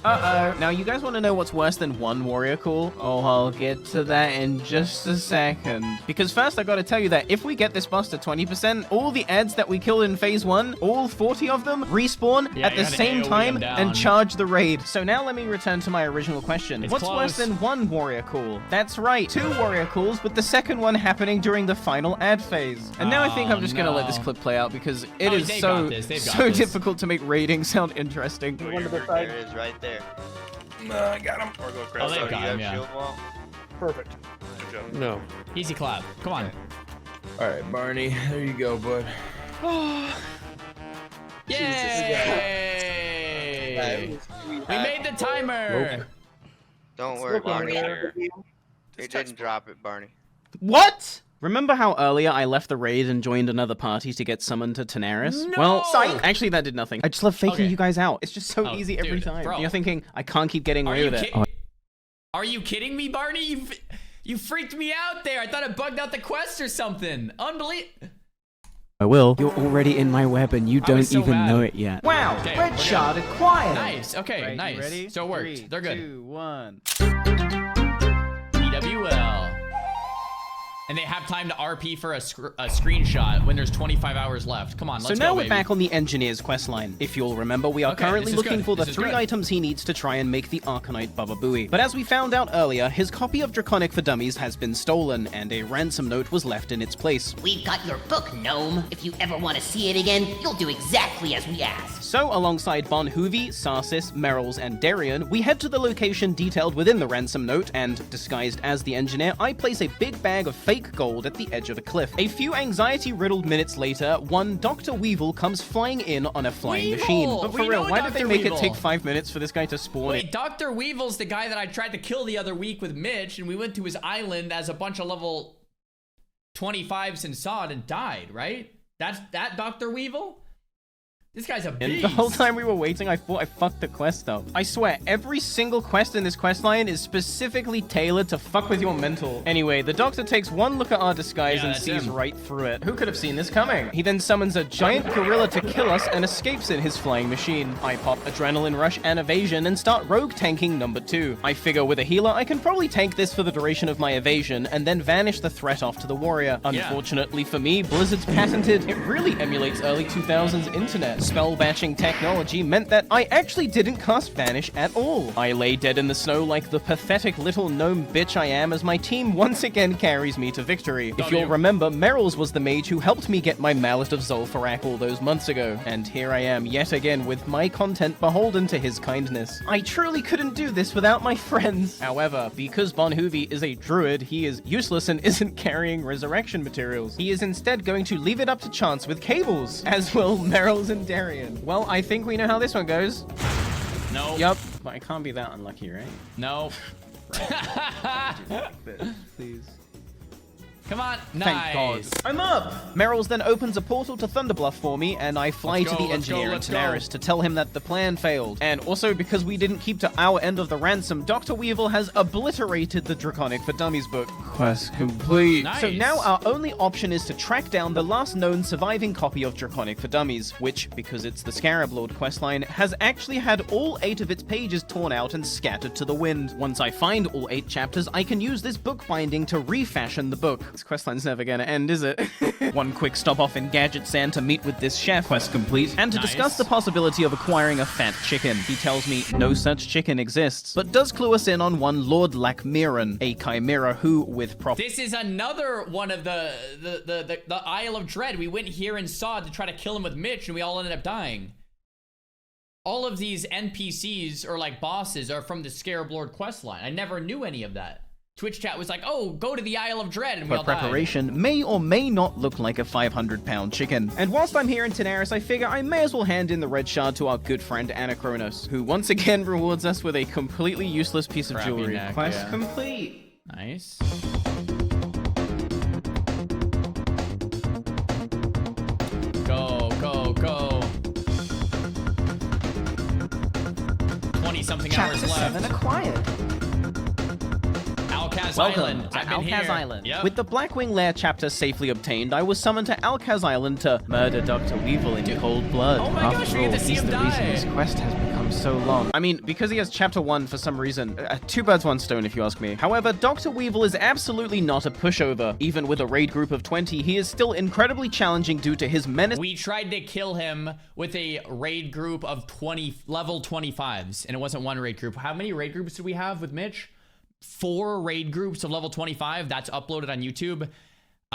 Speaker 2: Uh-oh. Now, you guys want to know what's worse than one warrior call? Oh, I'll get to that in just a second. Because first, I gotta tell you that if we get this boss to 20%, all the ads that we killed in phase 1, all 40 of them, respawn at the same time and charge the raid. So now let me return to my original question. What's worse than one warrior call? That's right, 2 warrior calls, with the second one happening during the final ad phase. And now I think I'm just gonna let this clip play out because it is so difficult to make raiding sound interesting.
Speaker 5: there it is, right there.
Speaker 8: I got him. Or go
Speaker 1: Oh,
Speaker 8: crash.
Speaker 1: they've got him, yeah.
Speaker 5: Shield wall?
Speaker 7: Perfect.
Speaker 8: Good job.
Speaker 10: No.
Speaker 1: Easy clap. Come on.
Speaker 10: All right, Barney. There you go, bud.
Speaker 1: Yay! We made the timer.
Speaker 10: Nope.
Speaker 5: Don't worry, Barney.
Speaker 8: Here.
Speaker 5: It didn't drop it, Barney.
Speaker 2: What? Remember how earlier I left the raid and joined another party to get summoned to Tanaris?
Speaker 1: No!
Speaker 2: Well, actually that did nothing. I just love faking you guys out. It's just so
Speaker 1: Oh,
Speaker 2: easy every
Speaker 1: dude,
Speaker 2: time.
Speaker 1: bro.
Speaker 2: You're thinking, I can't keep getting away with it.
Speaker 1: Are you kidding me, Barney? You freaked me out there. I thought it bugged out the quest or something. Unbelievable.
Speaker 2: I will. You're already in my web and you
Speaker 1: I
Speaker 2: don't
Speaker 1: was so
Speaker 2: even
Speaker 1: mad.
Speaker 2: know it yet.
Speaker 3: Wow,
Speaker 1: Okay,
Speaker 3: red
Speaker 1: we're
Speaker 3: shard acquired.
Speaker 1: Nice. Okay,
Speaker 2: Right, you
Speaker 1: nice.
Speaker 2: ready?
Speaker 1: So it worked.
Speaker 2: 3,
Speaker 1: They're good.
Speaker 2: 2, 1.
Speaker 1: EWL. And they have time to RP for a screenshot when there's 25 hours left. Come on, let's
Speaker 2: So
Speaker 1: go,
Speaker 2: now we're
Speaker 1: baby.
Speaker 2: back on the engineer's questline. If you'll remember, we are
Speaker 1: Okay,
Speaker 2: currently
Speaker 1: this is
Speaker 2: looking
Speaker 1: good.
Speaker 2: for the
Speaker 1: This is
Speaker 2: 3
Speaker 1: good.
Speaker 2: items he needs to try and make the Arcanite Baba Booey. But as we found out earlier, his copy of Draconic for Dummies has been stolen, and a ransom note was left in its place.
Speaker 3: We've got your book, gnome. If you ever want to see it again, you'll do exactly as we asked.
Speaker 2: So, alongside Bon Hoovy, Sarsis, Merrills, and Darian, we head to the location detailed within the ransom note, and, disguised as the engineer, I place a big bag of fake gold at the edge of a cliff. A few anxiety-riddled minutes later, one Dr. Weevil comes flying in on a flying
Speaker 1: Weevil!
Speaker 2: machine. But for
Speaker 1: We
Speaker 2: real,
Speaker 1: know
Speaker 2: why did they
Speaker 1: Dr.
Speaker 2: make
Speaker 1: Weevil.
Speaker 2: it take 5 minutes for this guy to spawn?
Speaker 1: Wait, Dr. Weevil's the guy that I tried to kill the other week with Mitch, and we went to his island as a bunch of level 25s and saw it and died, right? That's that Dr. Weevil? This guy's a
Speaker 2: And
Speaker 1: beast.
Speaker 2: the whole time we were waiting, I thought I fucked the quest up. I swear, every single quest in this questline is specifically tailored to fuck with your mental. Anyway, the doctor takes one look at our disguise
Speaker 1: Yeah,
Speaker 2: and
Speaker 1: that's
Speaker 2: sees
Speaker 1: him.
Speaker 2: right through it. Who could have seen this coming? He then summons a giant gorilla to kill us and escapes in his flying machine. I pop Adrenaline Rush and Evasion and start rogue tanking number 2. I figure with a healer, I can probably tank this for the duration of my evasion and then vanish the threat off to the warrior. Unfortunately for me, Blizzard's patented, it really emulates early 2000s internet. Spell batching technology meant that I actually didn't cast Vanish at all. I lay dead in the snow like the pathetic little gnome bitch I am as my team once again carries me to victory. If you'll remember, Merrills was the mage who helped me get my Mallet of Zul'Farrak all those months ago, and here I am yet again with my content beholden to his kindness. I truly couldn't do this without my friends. However, because Bon Hoovy is a druid, he is useless and isn't carrying resurrection materials. He is instead going to leave it up to chance with cables, as will Merrills and Darian. Well, I think we know how this one goes.
Speaker 1: No.
Speaker 2: Yup. But I can't be that unlucky, right?
Speaker 1: No.
Speaker 2: Please.
Speaker 1: Come on.
Speaker 2: Thank God.
Speaker 1: Nice.
Speaker 2: I'm up! Merrills then opens a portal to Thunderbluff for me, and I fly
Speaker 1: Let's
Speaker 2: to
Speaker 1: go,
Speaker 2: the
Speaker 1: let's go,
Speaker 2: engineer in
Speaker 1: let's go.
Speaker 2: Tanaris to tell him that the plan failed. And also, because we didn't keep to our end of the ransom, Dr. Weevil has obliterated the Draconic for Dummies book. Quest complete.
Speaker 1: Nice.
Speaker 2: So now our only option is to track down the last known surviving copy of Draconic for Dummies, which, because it's the Scarab Lord questline, has actually had all 8 of its pages torn out and scattered to the wind. Once I find all 8 chapters, I can use this book binding to refashion the book. This questline's never gonna end, is it? One quick stop off in Gadget Sand to meet with this chef. Quest complete. And to discuss the possibility of acquiring a fat chicken. He tells me no such chicken exists, but does clue us in on one Lord Lakmiran, a chimera who, with
Speaker 1: This is another one of the Isle of Dread. We went here and saw to try to kill him with Mitch, and we all ended up dying. All of these NPCs or like bosses are from the Scarab Lord questline. I never knew any of that. Twitch chat was like, oh, go to the Isle of Dread, and we all
Speaker 2: But
Speaker 1: died.
Speaker 2: preparation may or may not look like a 500-pound chicken. And whilst I'm here in Tenaris, I figure I may as well hand in the red shard to our good friend Anachronos, who once again rewards us with a completely useless piece of
Speaker 1: Crappy
Speaker 2: jewelry.
Speaker 1: neck,
Speaker 2: Quest
Speaker 1: yeah.
Speaker 2: complete.
Speaker 1: Nice. Go, go, go. 20-something hours
Speaker 2: Chapter 7
Speaker 1: left.
Speaker 2: acquired.
Speaker 1: Alcaz
Speaker 2: Welcome
Speaker 1: Island.
Speaker 2: to
Speaker 1: I've been
Speaker 2: Alcaz
Speaker 1: here.
Speaker 2: Island.
Speaker 1: Yep.
Speaker 2: With the Blackwing Lair chapter safely obtained, I was summoned to Alcaz Island to murder Dr. Weevil in cold blood.
Speaker 1: Oh my gosh, we get to see
Speaker 2: he's
Speaker 1: him
Speaker 2: the reason
Speaker 1: die.
Speaker 2: this quest has become so long. I mean, because he has chapter 1 for some reason. Two birds, one stone, if you ask me. However, Dr. Weevil is absolutely not a pushover. Even with a raid group of 20, he is still incredibly challenging due to his menace.
Speaker 1: We tried to kill him with a raid group of 20 level 25s, and it wasn't one raid group. How many raid groups did we have with Mitch? 4 raid groups of level 25. That's uploaded on YouTube.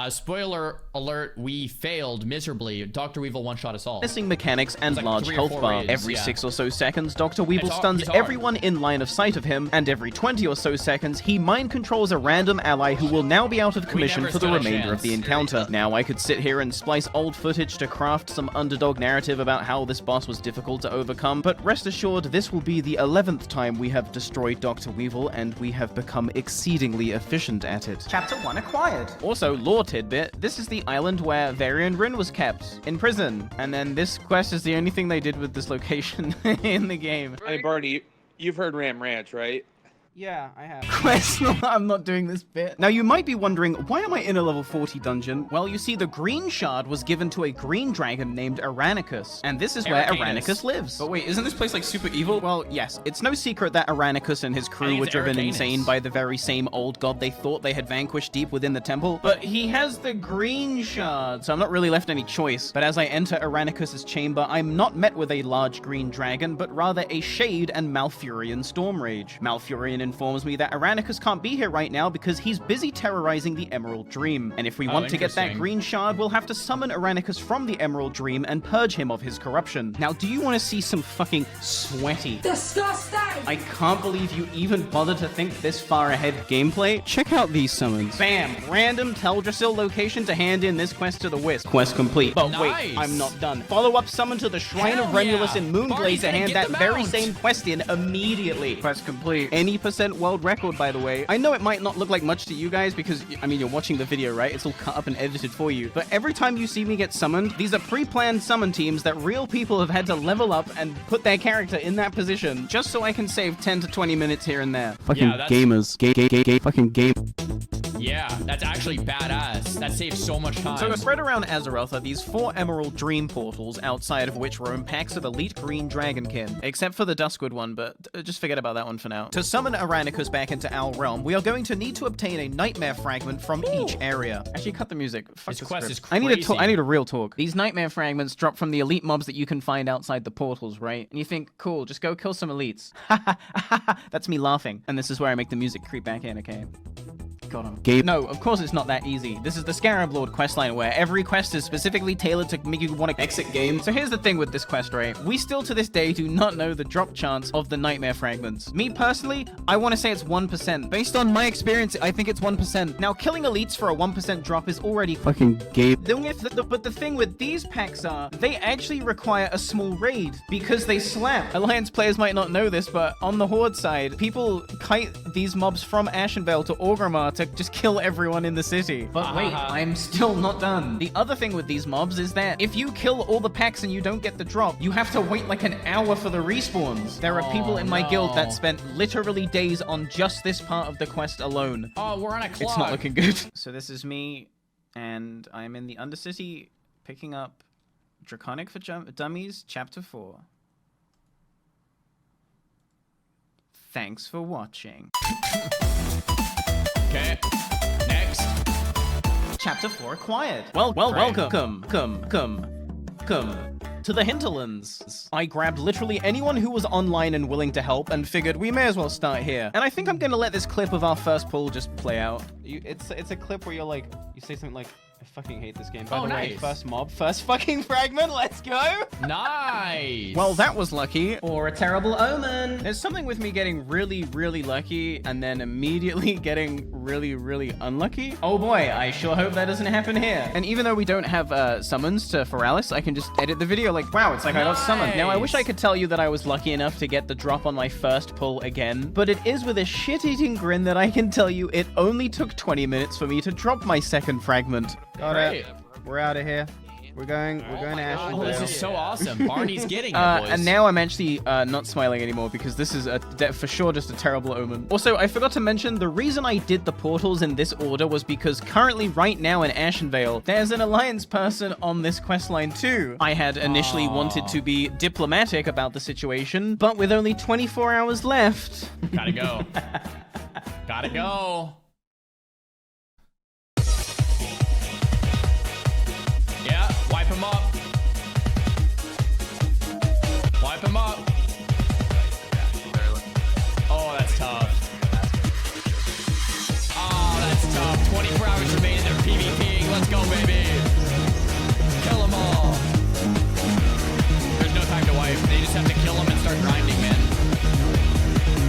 Speaker 1: Spoiler alert, we failed miserably. Dr. Weevil one-shot us all.
Speaker 2: Missing mechanics and
Speaker 1: like
Speaker 2: large
Speaker 1: 3 or
Speaker 2: health
Speaker 1: 4
Speaker 2: bar.
Speaker 1: raids,
Speaker 2: Every
Speaker 1: yeah.
Speaker 2: 6 or so seconds, Dr. Weevil stuns
Speaker 1: he's hard.
Speaker 2: everyone in line of sight of him, and every 20 or so seconds, he mind controls a random ally who will now be out of commission
Speaker 1: never
Speaker 2: for the
Speaker 1: stood a
Speaker 2: remainder of the
Speaker 1: chance.
Speaker 2: encounter. Now, I could sit here and splice old footage to craft some underdog narrative about how this boss was difficult to overcome, but rest assured, this will be the 11th time we have destroyed Dr. Weevil, and we have become exceedingly efficient at it. Chapter 1 acquired. Also, lore tidbit, this is the island where Varian Rin was kept, in prison. And then this quest is the only thing they did with this location in the game.
Speaker 8: Hey, Barney, you've heard Ram Ranch, right?
Speaker 2: Yeah, I have. Quest, I'm not doing this bit. Now, you might be wondering, why am I in a level 40 dungeon? Well, you see, the green shard was given to a green dragon named Aranicus, and this is where
Speaker 1: Aracanus.
Speaker 2: Aranicus lives.
Speaker 11: But wait, isn't this place like super evil?
Speaker 2: Well, yes, it's no secret that Aranicus and his
Speaker 1: I
Speaker 2: crew
Speaker 1: think
Speaker 2: were
Speaker 1: it's
Speaker 2: driven
Speaker 1: Aracanus.
Speaker 2: insane by the very same old god they thought they had vanquished deep within the temple. But he has the green shard, so I'm not really left any choice. But as I enter Aranicus's chamber, I'm not met with a large green dragon, but rather a Shade and Malfurion Storm Rage. Malfurion informs me that Aranicus can't be here right now because he's busy terrorizing the Emerald Dream. And if we want to get that
Speaker 1: interesting.
Speaker 2: green shard, we'll have to summon Aranicus from the Emerald Dream and purge him of his corruption. Now, do you want to see some fucking sweaty,
Speaker 12: Disgusting!
Speaker 2: I can't believe you even bothered to think this far ahead gameplay? Check out these summons. Bam! Random Teldrassil location to hand in this quest to the Wisp. Quest complete. But
Speaker 1: Nice.
Speaker 2: wait, I'm not done. Follow-up summon to the Shrine of
Speaker 1: Hell
Speaker 2: Remulus
Speaker 1: yeah.
Speaker 2: in Moonblade
Speaker 1: Barney's
Speaker 2: to
Speaker 1: gonna
Speaker 2: hand
Speaker 1: get
Speaker 2: that
Speaker 1: the
Speaker 2: very
Speaker 1: mount.
Speaker 2: same quest in immediately. Quest complete. Any % world record, by the way. I know it might not look like much to you guys because, I mean, you're watching the video, right? It's all cut up and edited for you. But every time you see me get summoned, these are pre-planned summon teams that real people have had to level up and put their character in that position just so I can save 10 to 20 minutes here and there. Fucking
Speaker 1: that's-
Speaker 2: gamers. Fucking game.
Speaker 1: Yeah, that's actually badass. That saves so much time.
Speaker 2: So spread around Azeroth are these 4 Emerald Dream portals, outside of which roam packs of elite green dragonkin. Except for the Duskwood one, but just forget about that one for now. To summon Aranicus back into our realm, we are going to need to obtain a Nightmare Fragment from each area. Actually, cut the music. Fuck
Speaker 1: This
Speaker 2: the
Speaker 1: quest
Speaker 2: script.
Speaker 1: is
Speaker 2: I need
Speaker 1: crazy.
Speaker 2: I need a real talk. These Nightmare Fragments drop from the elite mobs that you can find outside the portals, right? And you think, cool, just go kill some elites. That's me laughing. And this is where I make the music creep back in, okay? Got him. Game. No, of course it's not that easy. This is the Scarab Lord questline where every quest is specifically tailored to make you want to exit game. So here's the thing with this quest, right? We still to this day do not know the drop chance of the Nightmare Fragments. Me personally, I want to say it's 1%. Based on my experience, I think it's 1%. Now, killing elites for a 1% drop is already fucking game. But the thing with these packs are, they actually require a small raid because they slap. Alliance players might not know this, but on the Horde side, people kite these mobs from Ashenvale to Orgrimmar to just kill everyone in the city. But wait, I'm still not done. The other thing with these mobs is that if you kill all the packs and you don't get the drop, you have to wait like an hour for the respawns. There are people in my guild that spent literally days on just this part of the quest alone.
Speaker 1: Oh, we're on a clock.
Speaker 2: It's not looking good. So this is me, and I'm in the Undercity picking up Draconic for Dummies, Chapter 4. Thanks for watching.
Speaker 1: Okay. Next.
Speaker 2: Chapter 4 acquired. Welcome to the Hinterlands. I grabbed literally anyone who was online and willing to help and figured we may as well start here. And I think I'm gonna let this clip of our first pull just play out. It's a clip where you're like, you say something like, I fucking hate this game. By the way,
Speaker 1: nice.
Speaker 2: first mob, first fucking fragment, let's go!
Speaker 1: Nice.
Speaker 2: Well, that was lucky. Or a terrible omen. There's something with me getting really, really lucky and then immediately getting really, really unlucky. Oh boy, I sure hope that doesn't happen here. And even though we don't have summons to Foralis, I can just edit the video like, wow, it's like I got summoned. Now, I wish I could tell you that I was lucky enough to get the drop on my first pull again, but it is with a shit-eating grin that I can tell you it only took 20 minutes for me to drop my second fragment. Got it. We're out of here. We're going to Ashley.
Speaker 1: Oh, this is so awesome. Barney's getting it, boys.
Speaker 2: And now I'm actually not smiling anymore because this is for sure just a terrible omen. Also, I forgot to mention the reason I did the portals in this order was because currently right now in Ashenvale, there's an Alliance person on this questline too. I had initially wanted to be diplomatic about the situation, but with only 24 hours left.
Speaker 1: Gotta go. Gotta go. Yeah, wipe him up. Wipe him up. Oh, that's tough. Oh, that's tough. 24 hours remaining. They're PvPing. Let's go, baby. Kill them all. There's no time to wipe. They just have to kill them and start grinding, man.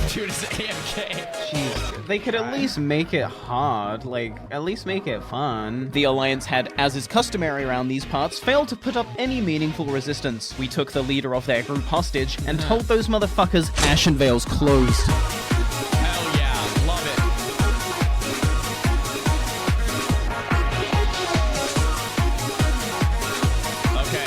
Speaker 1: Dude, it's AFK.
Speaker 2: Jeez, they could at least make it hard, like, at least make it fun. The Alliance had, as is customary around these parts, failed to put up any meaningful resistance. We took the leader of their group hostage and told those motherfuckers Ashenvale's closed.
Speaker 1: Hell yeah, love it. Okay.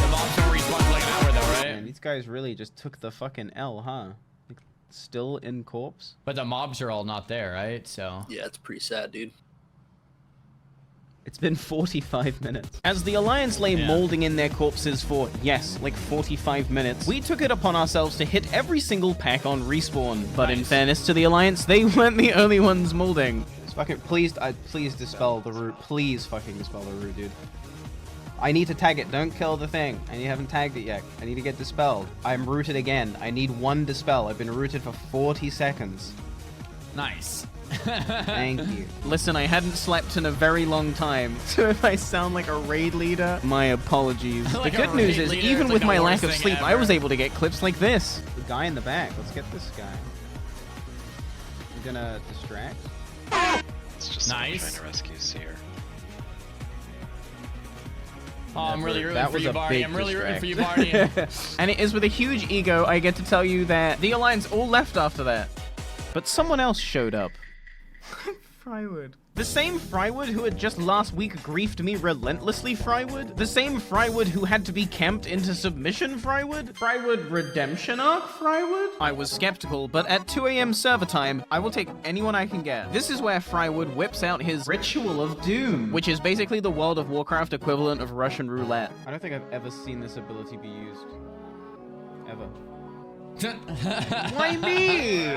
Speaker 1: The mobs don't respawn for like an hour though, right?
Speaker 2: Man, these guys really just took the fucking L, huh? Like, still in corpse?
Speaker 1: But the mobs are all not there, right? So
Speaker 11: Yeah, it's pretty sad, dude.
Speaker 2: It's been 45 minutes. As the Alliance lay molding in their corpses for, yes, like 45 minutes, we took it upon ourselves to hit every single pack on respawn. But in fairness to the Alliance, they weren't the only ones molding. Just fucking, please dispel the root. Please fucking dispel the root, dude. I need to tag it. Don't kill the thing. I haven't tagged it yet. I need to get dispelled. I'm rooted again. I need one dispel. I've been rooted for 40 seconds.
Speaker 1: nice.
Speaker 2: Thank you. Listen, I hadn't slept in a very long time, so if I sound like a raid leader, my apologies.
Speaker 1: Like
Speaker 2: the good
Speaker 1: a
Speaker 2: news
Speaker 1: raid
Speaker 2: is,
Speaker 1: leader,
Speaker 2: even
Speaker 1: it's
Speaker 2: with
Speaker 1: like
Speaker 2: my
Speaker 1: the
Speaker 2: lack
Speaker 1: worst
Speaker 2: of
Speaker 1: thing
Speaker 2: sleep, I
Speaker 1: ever.
Speaker 2: was able to get clips like this. The guy in the back. Let's get this guy. We're gonna distract.
Speaker 12: It's just
Speaker 1: Nice.
Speaker 12: trying to rescue Seer.
Speaker 1: Oh, I'm really rooting
Speaker 2: That
Speaker 1: for
Speaker 2: was
Speaker 1: you,
Speaker 2: a
Speaker 1: Barney.
Speaker 2: big
Speaker 1: I'm really rooting for you,
Speaker 2: distract.
Speaker 1: Barney.
Speaker 2: And it is with a huge ego I get to tell you that the Alliance all left after that. But someone else showed up. Frywood. The same Frywood who had just last week griefed me relentlessly, Frywood? The same Frywood who had to be camped into submission, Frywood? Frywood Redemption Arc, Frywood? I was skeptical, but at 2 a.m. server time, I will take anyone I can get. This is where Frywood whips out his Ritual of Doom, which is basically the World of Warcraft equivalent of Russian roulette. I don't think I've ever seen this ability be used. Ever. Why me?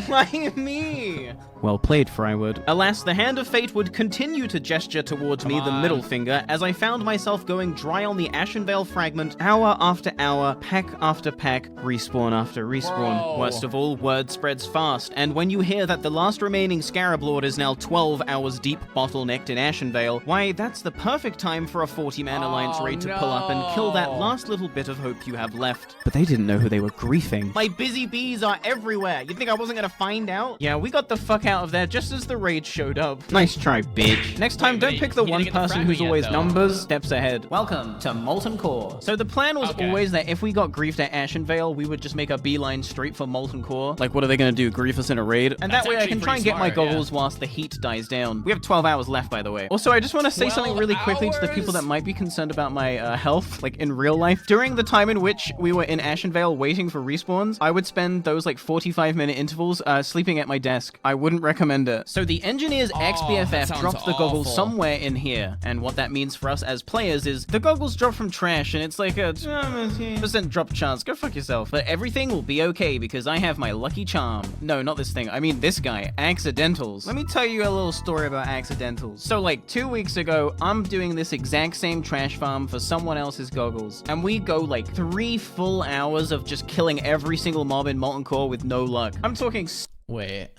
Speaker 2: Why me? Well played, Frywood. Alas, the hand of fate would continue to gesture towards me the middle finger as I found myself going dry on the Ashenvale fragment hour after hour, pack after pack, respawn after respawn.
Speaker 1: Bro.
Speaker 2: Worst of all, word spreads fast, and when you hear that the last remaining Scarab Lord is now 12 hours deep bottlenecked in Ashenvale, why, that's the perfect time for a 40-man Alliance raid to pull up and kill that last little bit of hope you have left. But they didn't know who they were griefing. My busy bees are everywhere. You think I wasn't gonna find out? Yeah, we got the fuck out of there just as the raid showed up. Nice try, bitch. Next time, don't pick the
Speaker 1: you
Speaker 2: one
Speaker 1: didn't get the
Speaker 2: person who's
Speaker 1: fragment
Speaker 2: always
Speaker 1: yet, though.
Speaker 2: numbers, steps ahead. Welcome to Molten Core. So the plan was always that if we got griefed at Ashenvale, we would just make a beeline straight for Molten Core. Like, what are they gonna do, grief us in a raid? And
Speaker 1: That's
Speaker 2: that way I
Speaker 1: actually
Speaker 2: can try and get my
Speaker 1: pretty smart,
Speaker 2: goggles whilst the heat dies down. We have 12 hours left, by the way. Also, I just want to say something really quickly to the people that might be concerned about my health, like in real life. During the time in which we were in Ashenvale waiting for respawns, I would spend those like 45-minute intervals sleeping at my desk. I wouldn't recommend it. So the engineer's
Speaker 1: that
Speaker 2: ex-BFF
Speaker 1: sounds
Speaker 2: dropped the goggles
Speaker 1: awful.
Speaker 2: somewhere in here. And what that means for us as players is the goggles drop from trash and it's like a % drop chance. Go fuck yourself. But everything will be okay because I have my lucky charm. No, not this thing. I mean this guy. Accidentals. Let me tell you a little story about accidentals. So like 2 weeks ago, I'm doing this exact same trash farm for someone else's goggles. And we go like 3 full hours of just killing every single mob in Molten Core with no luck. I'm talking
Speaker 1: Wait.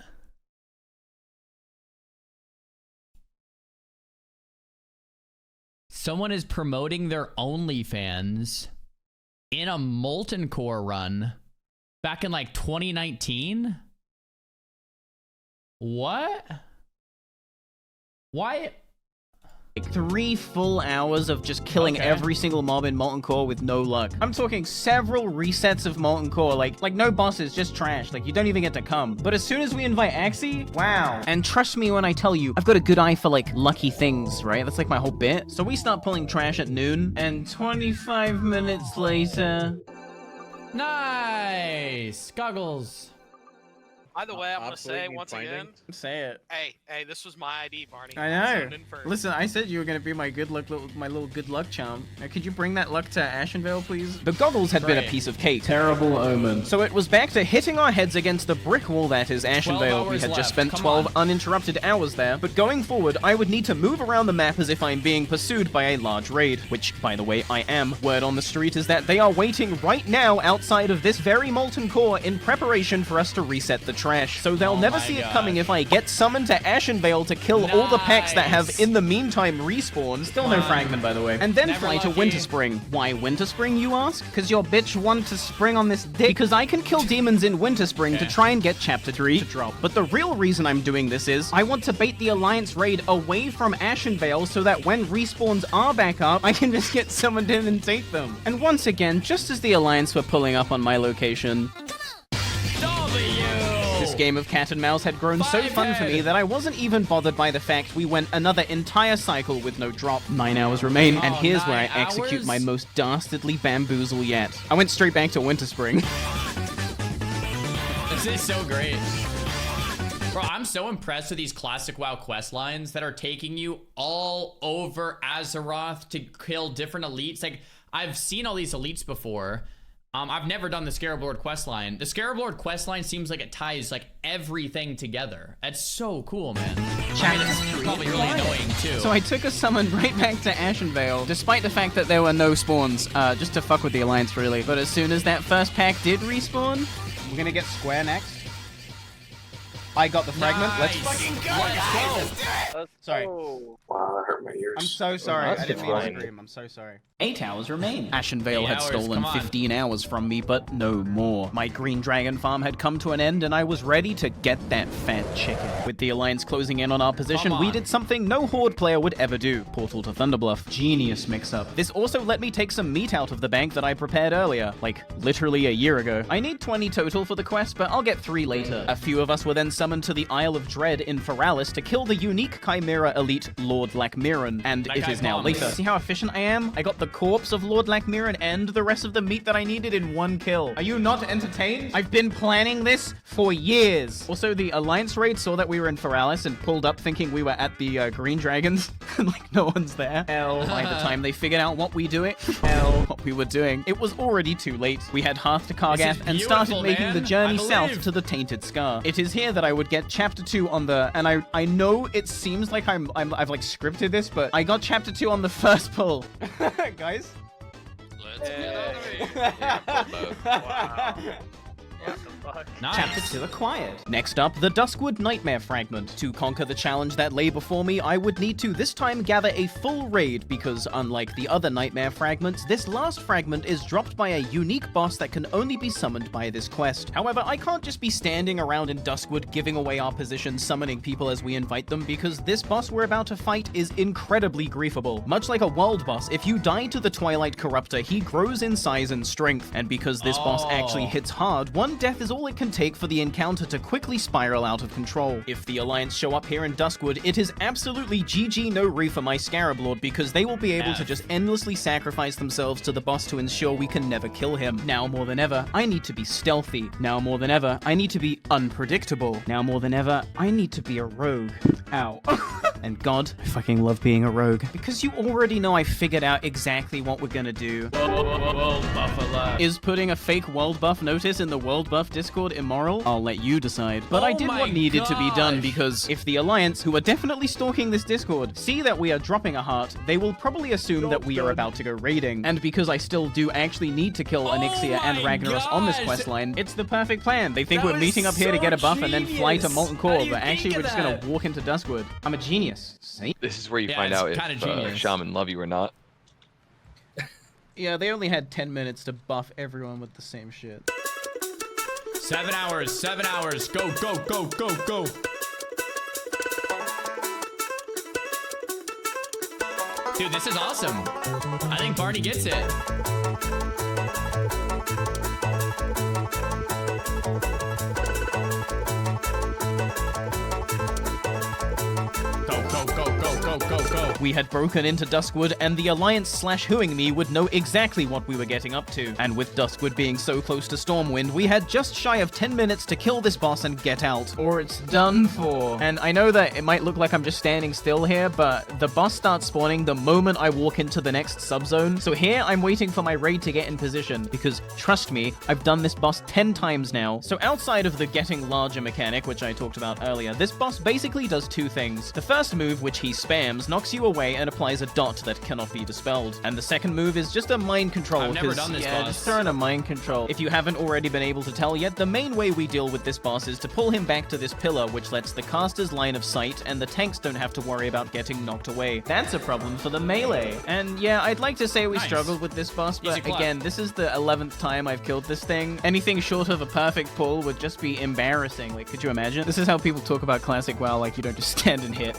Speaker 1: Someone is promoting their OnlyFans in a Molten Core run back in like 2019. What? Why?
Speaker 2: Like 3 full hours of just killing every single mob in Molten Core with no luck. I'm talking several resets of Molten Core, like no bosses, just trash. Like you don't even get to come. But as soon as we invite Axie, wow. And trust me when I tell you, I've got a good eye for like lucky things, right? That's like my whole bit. So we start pulling trash at noon, and 25 minutes later.
Speaker 1: Nice! Goggles.
Speaker 13: By the way, I want to say once again.
Speaker 2: Say it.
Speaker 13: Hey, this was my ID, Barney.
Speaker 2: I know. Listen, I said you were gonna be my good luck, my little good luck charm. Now, could you bring that luck to Ashenvale, please? The goggles had been a piece of cake. Terrible omen. So it was back to hitting our heads against the brick wall that is Ashenvale. We had just spent 12 uninterrupted hours there. But going forward, I would need to move around the map as if I'm being pursued by a large raid, which, by the way, I am. Word on the street is that they are waiting right now outside of this very Molten Core in preparation for us to reset the trash. So they'll never see it coming if I get summoned to Ashenvale to kill all the packs that have, in the meantime, respawned. Still no fragment, by the way. And then fly to Winterspring. Why Winterspring, you ask? Because your bitch wanted to spring on this dick. Because I can kill demons in Winterspring to try and get Chapter 3 to drop. But the real reason I'm doing this is, I want to bait the Alliance raid away from Ashenvale so that when respawns are back up, I can just get summoned in and take them. And once again, just as the Alliance were pulling up on my location, this game of cat and mouse had grown so fun for me that I wasn't even bothered by the fact we went another entire cycle with no drop. 9 hours remain, and here's where I execute my most dastardly bamboozle yet. I went straight back to Winterspring.
Speaker 1: This is so great. Bro, I'm so impressed with these classic WoW quest lines that are taking you all over Azeroth to kill different elites. Like, I've seen all these elites before. I've never done the Scarab Lord questline. The Scarab Lord questline seems like it ties like everything together. That's so cool, man. I mean, it's probably really annoying too.
Speaker 2: So I took a summon right back to Ashenvale, despite the fact that there were no spawns, just to fuck with the Alliance, really. But as soon as that first pack did respawn, we're gonna get Square next. I got the fragment. Let's fucking go! Sorry.
Speaker 9: Wow, that hurt my ears.
Speaker 2: I'm so sorry. I didn't mean to scream. I'm so sorry. 8 hours remain. Ashenvale had stolen 15 hours from me, but no more. My green dragon farm had come to an end, and I was ready to get that fat chicken. With the Alliance closing in on our position, we did something no Horde player would ever do. Portal to Thunderbluff. Genius mix-up. This also let me take some meat out of the bank that I prepared earlier, like literally a year ago. I need 20 total for the quest, but I'll get 3 later. A few of us were then summoned to the Isle of Dread in Feralis to kill the unique Chimera elite Lord Lackmiran, and it is now later. See how efficient I am? I got the corpse of Lord Lackmiran and the rest of the meat that I needed in 1 kill. Are you not entertained? I've been planning this for years. Also, the Alliance raid saw that we were in Feralis and pulled up thinking we were at the Green Dragons. Like, no one's there. By the time they figured out what we were doing, it was already too late. We had Hearth to Kargath and started making the journey south to the Tainted Scar. It is here that I would get Chapter 2 on the... And I know it seems like I've like scripted this, but I got Chapter 2 on the first pull. Guys?
Speaker 12: Let's get out of here. Yeah, wow. What the fuck?
Speaker 1: Nice.
Speaker 2: Chapter 2 acquired. Next up, the Duskwood Nightmare Fragment. To conquer the challenge that lay before me, I would need to this time gather a full raid because unlike the other Nightmare Fragments, this last fragment is dropped by a unique boss that can only be summoned by this quest. However, I can't just be standing around in Duskwood giving away our position, summoning people as we invite them, because this boss we're about to fight is incredibly griefable. Much like a world boss, if you die to the Twilight Corruptor, he grows in size and strength, and because this boss actually hits hard, one death is all it can take for the encounter to quickly spiral out of control. If the Alliance show up here in Duskwood, it is absolutely GG no re for my Scarab Lord, because they will be able to just endlessly sacrifice themselves to the boss to ensure we can never kill him. Now more than ever, I need to be stealthy. Now more than ever, I need to be unpredictable. Now more than ever, I need to be a rogue. Ow. And God, I fucking love being a rogue. Because you already know I figured out exactly what we're gonna do.
Speaker 11: World buff alert.
Speaker 2: Is putting a fake world buff notice in the world buff Discord immoral? I'll let you decide. But I did what needed to be done, because if the Alliance, who are definitely stalking this Discord, see that we are dropping a heart, they will probably assume that we are about to go raiding. And because I still do actually need to kill Onyxia and Ragnaros on this questline, it's the perfect plan. They think we're meeting up here to get a buff and then fly to Molten Core, but actually we're just gonna walk into Duskwood. I'm a genius. Genius. See?
Speaker 11: This is where you
Speaker 1: Yeah,
Speaker 11: find
Speaker 1: it's
Speaker 11: out if
Speaker 1: kinda genius.
Speaker 11: Shaman love you or not.
Speaker 2: Yeah, they only had 10 minutes to buff everyone with the same shit.
Speaker 1: 7 hours, 7 hours. Go, go, go, go, go. Dude, this is awesome. I think Barney gets it. Go, go, go, go, go, go, go.
Speaker 2: We had broken into Duskwood, and the Alliance/Whoing Me would know exactly what we were getting up to. And with Duskwood being so close to Stormwind, we had just shy of 10 minutes to kill this boss and get out, or it's done for. And I know that it might look like I'm just standing still here, but the boss starts spawning the moment I walk into the next subzone. So here, I'm waiting for my raid to get in position, because trust me, I've done this boss 10 times now. So outside of the getting larger mechanic, which I talked about earlier, this boss basically does two things. The first move, which he spams, knocks you away and applies a dot that cannot be dispelled. And the second move is just a mind control.
Speaker 1: I've never done this boss.
Speaker 2: Just throw in a mind control. If you haven't already been able to tell yet, the main way we deal with this boss is to pull him back to this pillar, which lets the caster's line of sight, and the tanks don't have to worry about getting knocked away. That's a problem for the melee. And yeah, I'd like to say we struggled with this boss, but again, this is the 11th time I've killed this thing. Anything short of a perfect pull would just be embarrassing. Like, could you imagine? This is how people talk about classic WoW, like you don't just stand and hit.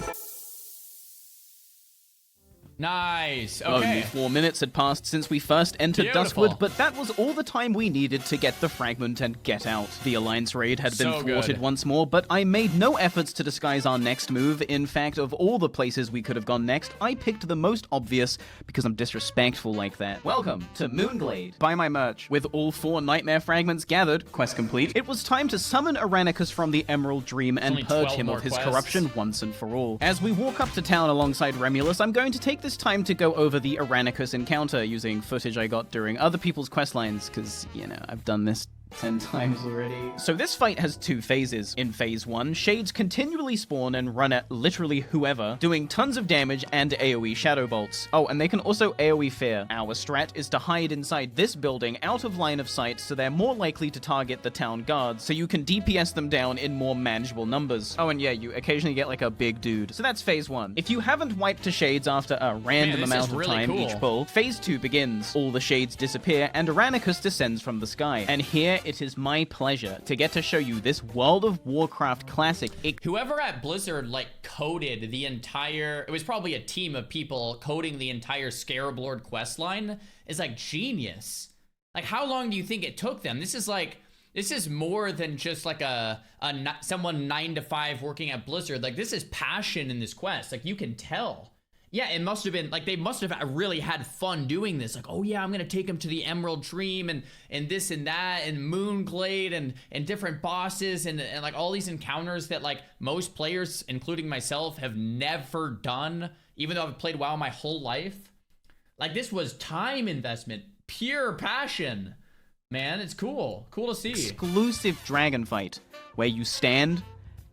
Speaker 1: Nice. Okay.
Speaker 2: Only 4 minutes had passed since we first entered
Speaker 1: Beautiful.
Speaker 2: Duskwood, but that was all the time we needed to get the fragment and get out. The Alliance raid had been
Speaker 1: So
Speaker 2: thwarted
Speaker 1: good.
Speaker 2: once more, but I made no efforts to disguise our next move. In fact, of all the places we could have gone next, I picked the most obvious because I'm disrespectful like that. Welcome to Moonglade. Buy my merch. With all 4 nightmare fragments gathered, quest complete, it was time to summon Aranicus from the Emerald Dream and
Speaker 1: only
Speaker 2: purge
Speaker 1: 12
Speaker 2: him
Speaker 1: more
Speaker 2: of his
Speaker 1: quests.
Speaker 2: corruption once and for all. As we walk up to town alongside Remulus, I'm going to take this time to go over the Aranicus encounter using footage I got during other people's questlines, because, you know, I've done this 10 times already. So this fight has 2 phases. In phase 1, shades continually spawn and run at literally whoever, doing tons of damage and AoE shadow bolts. Oh, and they can also AoE fear. Our strat is to hide inside this building out of line of sight so they're more likely to target the town guards, so you can DPS them down in more manageable numbers. Oh, and yeah, you occasionally get like a big dude. So that's phase 1. If you haven't wiped to shades after a random
Speaker 1: this
Speaker 2: amount
Speaker 1: is
Speaker 2: of
Speaker 1: really
Speaker 2: time
Speaker 1: cool.
Speaker 2: each pull, phase 2 begins. All the shades disappear and Aranicus descends from the sky. And here it is my pleasure to get to show you this World of Warcraft classic.
Speaker 1: Whoever at Blizzard like coded the entire, it was probably a team of people coding the entire Scarab Lord questline, is like genius. Like, how long do you think it took them? This is more than just like someone 9 to 5 working at Blizzard. Like, this is passion in this quest. Like, you can tell. Yeah, it must have been, like, they must have really had fun doing this. Like, oh yeah, I'm gonna take him to the Emerald Dream and this and that and Moonglade and different bosses and like all these encounters that like most players, including myself, have never done, even though I've played WoW my whole life. Like, this was time investment, pure passion. Man, it's cool. Cool to see.
Speaker 2: Exclusive dragon fight where you stand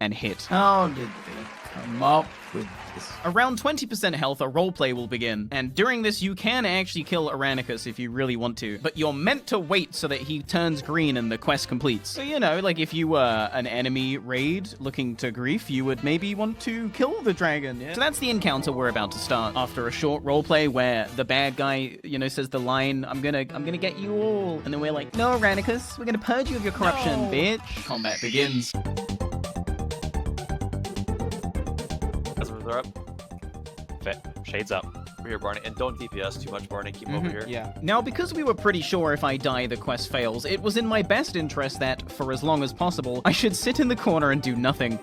Speaker 2: and hit. How did they come up with this? Around 20% health, a roleplay will begin, and during this you can actually kill Aranicus if you really want to, but you're meant to wait so that he turns green and the quest completes. So, you know, like if you were an enemy raid looking to grief, you would maybe want to kill the dragon, yeah? So that's the encounter we're about to start. After a short roleplay where the bad guy, you know, says the line, I'm gonna get you all, and then we're like, no, Aranicus, we're gonna purge you of your corruption, bitch. Combat begins.
Speaker 14: They're up. Shades up. Over here, Barney. And don't DPS too much, Barney. Keep over here.
Speaker 2: Yeah. Now, because we were pretty sure if I die, the quest fails, it was in my best interest that, for as long as possible, I should sit in the corner and do nothing.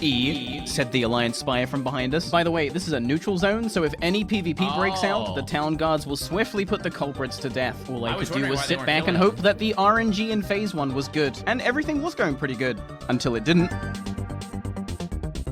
Speaker 2: Said the Alliance spy from behind us. By the way, this is a neutral zone, so if any PvP breaks out, the town guards will swiftly put the culprits to death. All I could do was sit back and hope that the RNG in phase 1 was good. And everything was going pretty good. Until it didn't.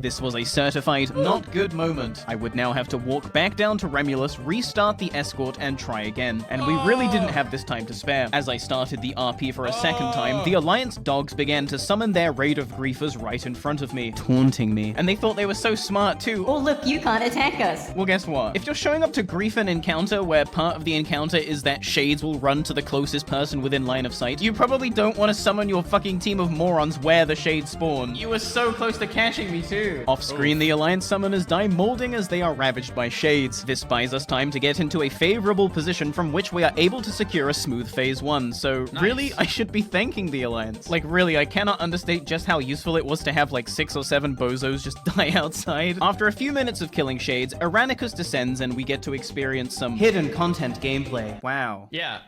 Speaker 2: This was a certified not good moment. I would now have to walk back down to Remulus, restart the escort, and try again. And we really didn't have this time to spare. As I started the RP for a second time, the Alliance dogs began to summon their raid of griefers right in front of me, taunting me. And they thought they were so smart too.
Speaker 15: Oh look, you can't attack us.
Speaker 2: Well, guess what? If you're showing up to grief an encounter where part of the encounter is that shades will run to the closest person within line of sight, you probably don't want to summon your fucking team of morons where the shades spawn. You were so close to catching me too. you. Off-screen, the Alliance summoners die molding as they are ravaged by shades. This buys us time to get into a favorable position from which we are able to secure a smooth phase 1. So really, I should be thanking the Alliance. Like really, I cannot understate just how useful it was to have like 6 or 7 bozos just die outside. After a few minutes of killing shades, Aranicus descends and we get to experience some hidden content gameplay. Wow.
Speaker 1: Yeah.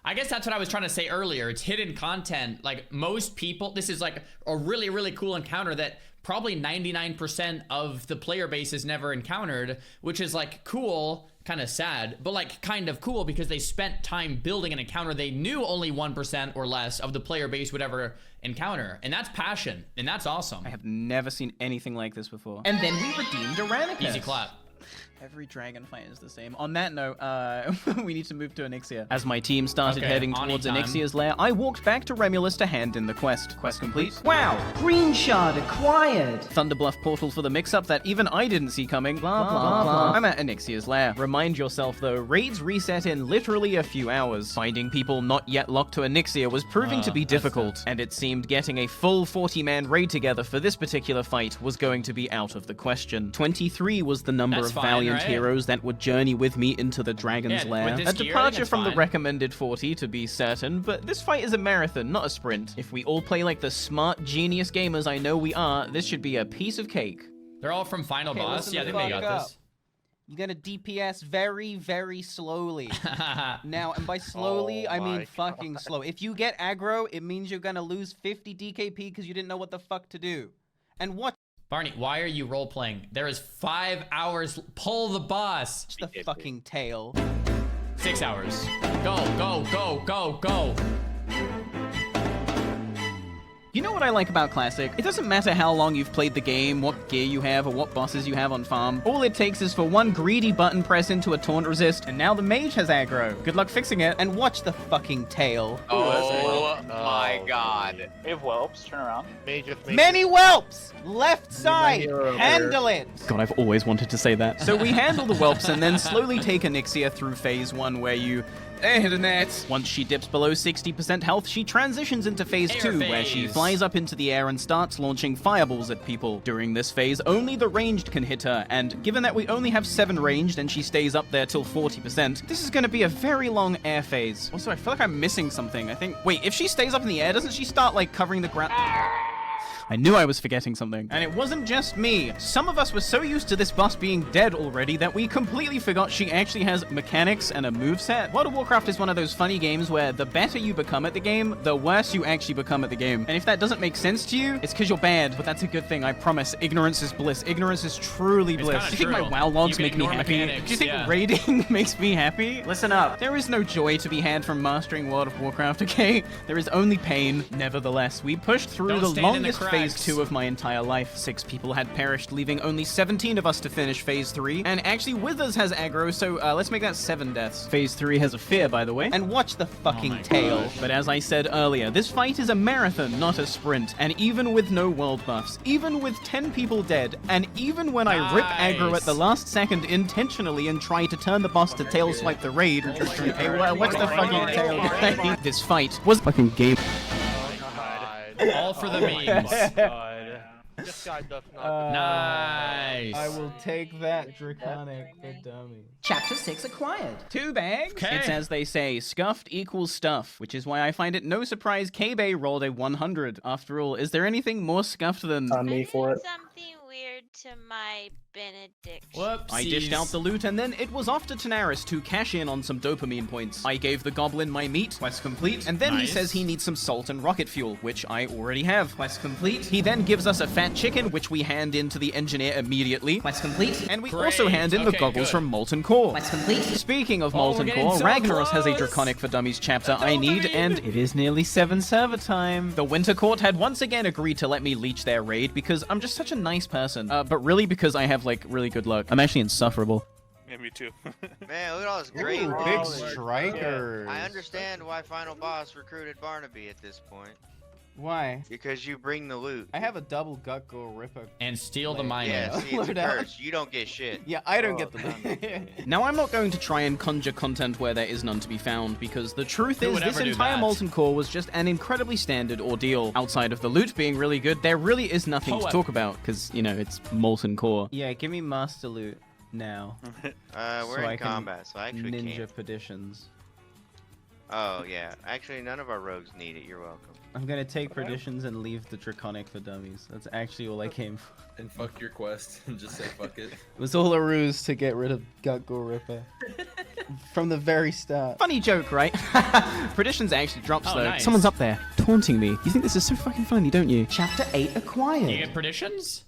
Speaker 1: I guess that's what I was trying to say earlier. It's hidden content. Like most people, this is like a really, really cool encounter that probably 99% of the player base has never encountered, which is like cool, kind of sad, but like kind of cool because they spent time building an encounter they knew only 1% or less of the player base would ever encounter. And that's passion, and that's awesome.
Speaker 2: I have never seen anything like this before. And then we redeemed Aranicus.
Speaker 1: Easy clap.
Speaker 2: Every dragon fight is the same. On that note, we need to move to Onyxia. As my team started heading towards Onyxia's lair, I walked back to Remulus to hand in the quest. Quest complete. Wow! Green shard acquired! Thunderbluff portal for the mix-up that even I didn't see coming. Blah, blah, blah. I'm at Onyxia's lair. Remind yourself, though, raids reset in literally a few hours. Finding people not yet locked to Onyxia was proving to be difficult, and it seemed getting a full 40-man raid together for this particular fight was going to be out of the question. 23 was the number of valiant heroes that would journey with me into the dragon's lair. A departure from the recommended 40 to be certain, but this fight is a marathon, not a sprint. If we all play like the smart genius gamers I know we are, this should be a piece of cake.
Speaker 1: They're all from Final Boss. Yeah, I think they got this.
Speaker 2: You're gonna DPS very, very slowly. Now, and by slowly, I mean fucking slow. If you get aggro, it means you're gonna lose 50 DKP because you didn't know what the fuck to do. And what?
Speaker 1: Barney, why are you role-playing? There is 5 hours. Pull the boss.
Speaker 2: It's the fucking tail.
Speaker 1: 6 hours. Go, go, go, go, go.
Speaker 2: You know what I like about Classic? It doesn't matter how long you've played the game, what gear you have, or what bosses you have on farm. All it takes is for one greedy button press into a taunt resist, and now the mage has aggro. Good luck fixing it, and watch the fucking tail.
Speaker 14: Oh my god.
Speaker 7: We have whelps. Turn around.
Speaker 2: Many whelps! Left side! Handle it! God, I've always wanted to say that. So we handle the whelps and then slowly take Onyxia through phase 1 where you... hit a net. Once she dips below 60% health, she transitions into phase 2, where she flies up into the air and starts launching fireballs at people. During this phase, only the ranged can hit her, and given that we only have 7 ranged and she stays up there till 40%, this is going to be a very long air phase. Also, I feel like I'm missing something. I think... Wait, if she stays up in the air, doesn't she start, like, covering the ground? I knew I was forgetting something. And it wasn't just me. Some of us were so used to this boss being dead already that we completely forgot she actually has mechanics and a moveset. World of Warcraft is one of those funny games where the better you become at the game, the worse you actually become at the game. And if that doesn't make sense to you, it's because you're bad, but that's a good thing, I promise. Ignorance is bliss. Ignorance is truly bliss. Do you think my WoW logs make me happy? Do you think raiding makes me happy? Listen up. There is no joy to be had from mastering World of Warcraft, okay? There is only pain. Nevertheless, we pushed through the longest phase 2 of my entire life. 6 people had perished, leaving only 17 of us to finish phase 3. And actually, Withers has aggro, so let's make that 7 deaths. Phase 3 has a fear, by the way. And watch the fucking tail. But as I said earlier, this fight is a marathon, not a sprint. And even with no world buffs, even with 10 people dead, and even when I rip aggro at the last second intentionally and try to turn the boss to tail swipe the raid, hey, what's the fucking tail? This fight was fucking game.
Speaker 1: All for the memes.
Speaker 7: This guy does not.
Speaker 1: Nice.
Speaker 2: I will take that draconic for dummy. Chapter 6 acquired. 2 bags.
Speaker 1: Okay.
Speaker 2: It's as they say, scuffed equals stuff, which is why I find it no surprise K-Bay rolled a 100. After all, is there anything more scuffed than...
Speaker 6: On me for it. Something weird to my benediction.
Speaker 1: Whoopsies.
Speaker 2: I dished out the loot and then it was off to Tanaris to cash in on some dopamine points. I gave the goblin my meat, quest complete, and then he says he needs some salt and rocket fuel, which I already have, quest complete. He then gives us a fat chicken, which we hand in to the engineer immediately, quest complete, and we also hand in the goggles from Molten Core. Quest complete. Speaking of Molten Core,
Speaker 1: so
Speaker 2: Ragnaros has a Draconic for Dummies chapter I need, and it is nearly 7 server time. The Winter Court had once again agreed to let me leech their raid because I'm just such a nice person, but really because I have like really good luck. I'm actually insufferable.
Speaker 8: Yeah, me too.
Speaker 5: Man, look at all this great
Speaker 7: Ooh,
Speaker 5: big
Speaker 7: striker.
Speaker 5: I understand why Final Boss recruited Barnaby at this point.
Speaker 2: Why?
Speaker 5: Because you bring the loot.
Speaker 2: I have a double gut gore ripper.
Speaker 1: And steal the
Speaker 2: Like,
Speaker 1: mining.
Speaker 5: Yeah, see, it's a
Speaker 2: Loadout.
Speaker 5: curse. You don't get shit.
Speaker 2: Yeah, I don't get the loot. Now, I'm not going to try and conjure content where there is none to be found, because the truth
Speaker 1: Who
Speaker 2: is
Speaker 1: would
Speaker 2: this
Speaker 1: ever do
Speaker 2: entire
Speaker 1: that?
Speaker 2: Molten Core was just an incredibly standard ordeal. Outside of the loot being really good, there really is nothing to
Speaker 1: Poem.
Speaker 2: talk about, because, you know, it's Molten Core. Yeah, give me Master Loot now.
Speaker 5: We're
Speaker 2: So I
Speaker 5: in
Speaker 2: can
Speaker 5: combat, so I actually
Speaker 2: Ninja
Speaker 5: can't.
Speaker 2: Perditions.
Speaker 5: Oh, yeah. Actually, none of our rogues need it. You're welcome.
Speaker 2: I'm gonna take Perditions and leave the Draconic for Dummies. That's actually all I came for.
Speaker 10: And fuck your quest and just say fuck it.
Speaker 2: It was all a ruse to get rid of Gut Gore Ripper. From the very start. Funny joke, right? Perditions actually drops
Speaker 1: Oh,
Speaker 2: though.
Speaker 1: nice.
Speaker 2: Someone's up there, taunting me. You think this is so fucking funny, don't you? Chapter 8 acquired.
Speaker 1: Do you get predictions?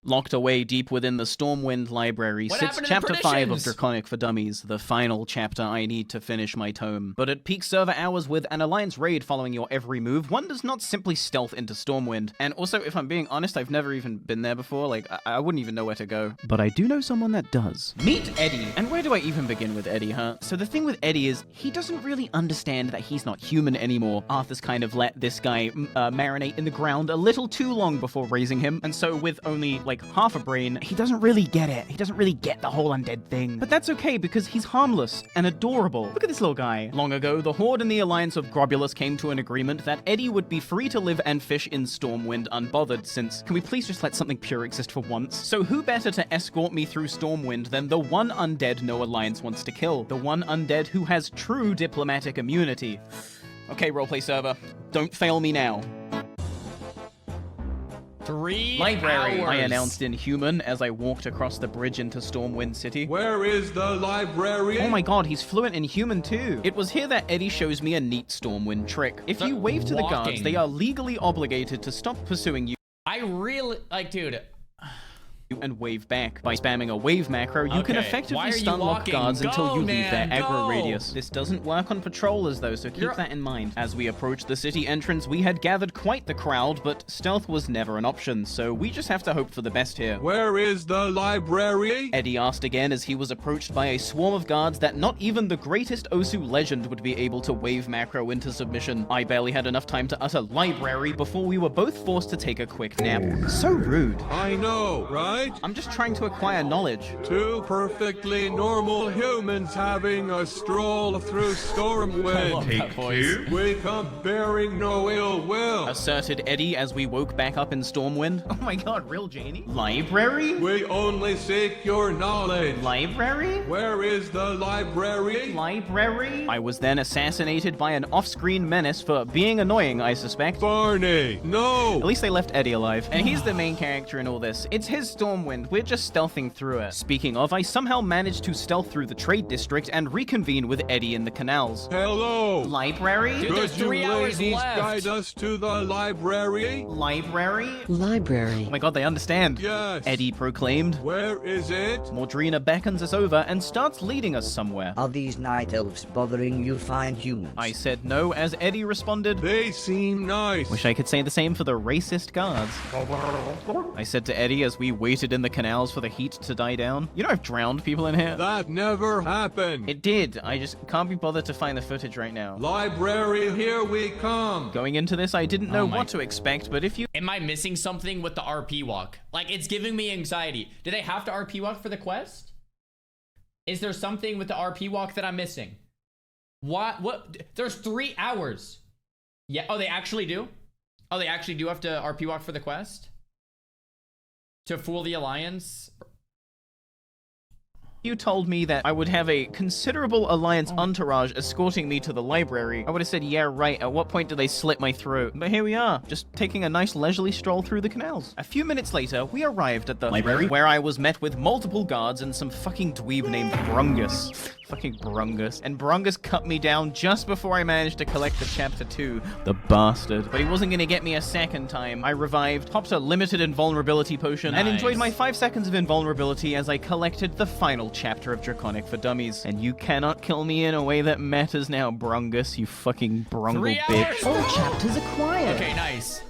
Speaker 2: Locked away deep within the Stormwind library
Speaker 1: What
Speaker 2: sits
Speaker 1: happened to the
Speaker 2: Chapter 5 of
Speaker 1: predictions?
Speaker 2: Draconic for Dummies, the final chapter I need to finish my tome. But at peak server hours with an Alliance raid following your every move, one does not simply stealth into Stormwind. And also, if I'm being honest, I've never even been there before, like, I wouldn't even know where to go. But I do know someone that does. Meet Eddie. And where do I even begin with Eddie, huh? So the thing with Eddie is, he doesn't really understand that he's not human anymore. Arthur's kind of let this guy marinate in the ground a little too long before raising him, and so with only, like, half a brain, he doesn't really get it. He doesn't really get the whole undead thing. But that's okay, because he's harmless and adorable. Look at this little guy. Long ago, the Horde and the Alliance of Grobulus came to an agreement that Eddie would be free to live and fish in Stormwind unbothered, since, can we please just let something pure exist for once? So who better to escort me through Stormwind than the one undead no Alliance wants to kill? The one undead who has true diplomatic immunity. Okay, roleplay server, don't fail me now.
Speaker 1: 3
Speaker 2: Library,
Speaker 1: hours.
Speaker 2: I announced in human as I walked across the bridge into Stormwind City.
Speaker 4: Where is the library?
Speaker 2: Oh my god, he's fluent in human too. It was here that Eddie shows me a neat Stormwind trick. If you wave to the guards,
Speaker 1: walking.
Speaker 2: they are legally obligated to stop pursuing you
Speaker 1: I really like, dude.
Speaker 2: and wave back. By spamming a wave macro, you can
Speaker 1: Okay, why
Speaker 2: effectively
Speaker 1: are you
Speaker 2: stun lock
Speaker 1: walking?
Speaker 2: guards until
Speaker 1: Go,
Speaker 2: you leave their
Speaker 1: man,
Speaker 2: aggro
Speaker 1: go.
Speaker 2: radius. This doesn't work on patrollers though, so keep that in mind. As we approached the city entrance, we had gathered quite the crowd, but stealth was never an option, so we just have to hope for the best here.
Speaker 4: Where is the library?
Speaker 2: Eddie asked again as he was approached by a swarm of guards that not even the greatest Osu legend would be able to wave macro into submission. I barely had enough time to utter library before we were both forced to take a quick nap. So rude.
Speaker 4: I know, right?
Speaker 2: I'm just trying to acquire knowledge.
Speaker 4: Two perfectly normal humans having a stroll through Stormwind.
Speaker 1: That voice.
Speaker 4: We come bearing no ill will.
Speaker 2: Asserted Eddie as we woke back up in Stormwind. Oh my god, real Janie? Library?
Speaker 4: We only seek your knowledge.
Speaker 2: Library?
Speaker 4: Where is the library?
Speaker 2: Library? I was then assassinated by an off-screen menace for being annoying, I suspect.
Speaker 4: Barney, no!
Speaker 2: At least they left Eddie alive. And he's the main character in all this. It's his Stormwind. We're just stealthing through it. Speaking of, I somehow managed to stealth through the trade district and reconvene with Eddie in the canals.
Speaker 4: Hello!
Speaker 2: Library?
Speaker 1: Dude, there's
Speaker 4: Could you
Speaker 1: 3 hours
Speaker 4: ladies
Speaker 1: left.
Speaker 4: guide us to the library?
Speaker 2: Library?
Speaker 3: Library.
Speaker 2: Oh my god, they understand.
Speaker 4: Yes.
Speaker 2: Eddie proclaimed.
Speaker 4: Where is it?
Speaker 2: Mordrina beckons us over and starts leading us somewhere.
Speaker 3: Are these night elves bothering you fine humans?
Speaker 2: I said no as Eddie responded.
Speaker 4: They seem nice.
Speaker 2: Wish I could say the same for the racist guards. I said to Eddie as we waited in the canals for the heat to die down. You know I've drowned people in here?
Speaker 4: That never happened.
Speaker 2: It did. I just can't be bothered to find the footage right now.
Speaker 4: Library, here we come.
Speaker 2: Going into this, I didn't know
Speaker 1: Oh my-
Speaker 2: what to expect, but if you...
Speaker 1: Am I missing something with the RP walk? Like, it's giving me anxiety. Did I have to RP walk for the quest? Is there something with the RP walk that I'm missing? What? There's 3 hours. Yeah. Oh, they actually do? Oh, they actually do have to RP walk for the quest? To fool the Alliance?
Speaker 2: You told me that I would have a considerable Alliance entourage escorting me to the library. I would have said, yeah, right. At what point do they slit my throat? But here we are, just taking a nice leisurely stroll through the canals. A few minutes later, we arrived at the library, where I was met with multiple guards and some fucking dweeb named Brungus. Fucking Brungus. And Brungus cut me down just before I managed to collect the chapter 2. The bastard. But he wasn't gonna get me a second time. I revived, popped a limited invulnerability potion, and enjoyed my 5 seconds of invulnerability as I collected the final chapter of Draconic for Dummies. And you cannot kill me in a way that matters now, Brungus, you fucking Brungle
Speaker 1: 3
Speaker 2: bitch.
Speaker 1: hours?
Speaker 3: All chapters acquired.
Speaker 1: Okay, nice.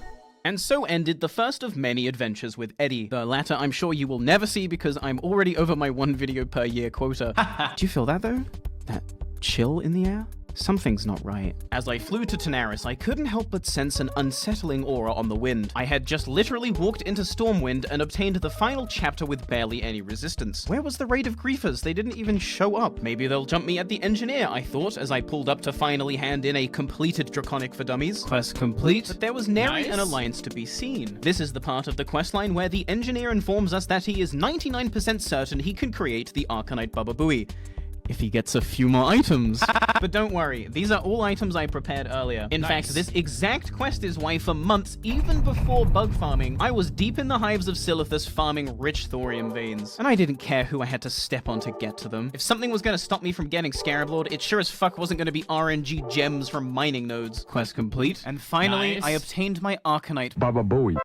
Speaker 2: And so ended the first of many adventures with Eddie. The latter I'm sure you will never see because I'm already over my 1 video per year quota. Do you feel that though? That chill in the air? Something's not right. As I flew to Tanaris, I couldn't help but sense an unsettling aura on the wind. I had just literally walked into Stormwind and obtained the final chapter with barely any resistance. Where was the raid of griefers? They didn't even show up. Maybe they'll jump me at the engineer, I thought, as I pulled up to finally hand in a completed Draconic for Dummies. Quest complete. But there was nary an alliance to be seen. This is the part of the questline where the engineer informs us that he is 99% certain he can create the Arcanite Baba Booey. If he gets a few more items. But don't worry, these are all items I prepared earlier. In fact, this exact quest is why for months, even before bug farming, I was deep in the hives of Silithus farming rich thorium veins. And I didn't care who I had to step on to get to them. If something was going to stop me from getting Scarab Lord, it sure as fuck wasn't going to be RNG gems from mining nodes. Quest complete. And finally, I obtained my Arcanite Baba Booey.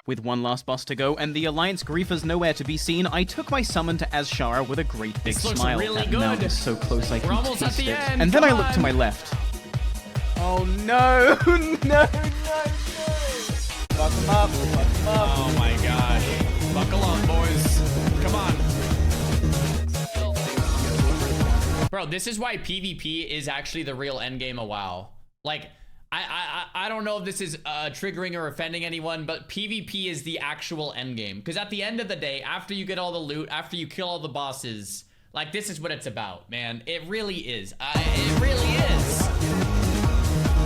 Speaker 2: With one last boss to go and the Alliance griefers nowhere to be seen, I took my summon to Azshara with a great big smile.
Speaker 1: Really
Speaker 2: that
Speaker 1: good.
Speaker 2: mount is so close I can
Speaker 1: almost
Speaker 2: taste
Speaker 1: at the
Speaker 2: it.
Speaker 1: end.
Speaker 2: And then I looked to my left. Oh no, no. Fuck him up, fuck him up.
Speaker 1: Oh my gosh. Buckle up, boys. Come on. Bro, this is why PvP is actually the real endgame of WoW. Like, I don't know if this is triggering or offending anyone, but PvP is the actual endgame. Because at the end of the day, after you get all the loot, after you kill all the bosses, like, this is what it's about, man. It really is. It really is.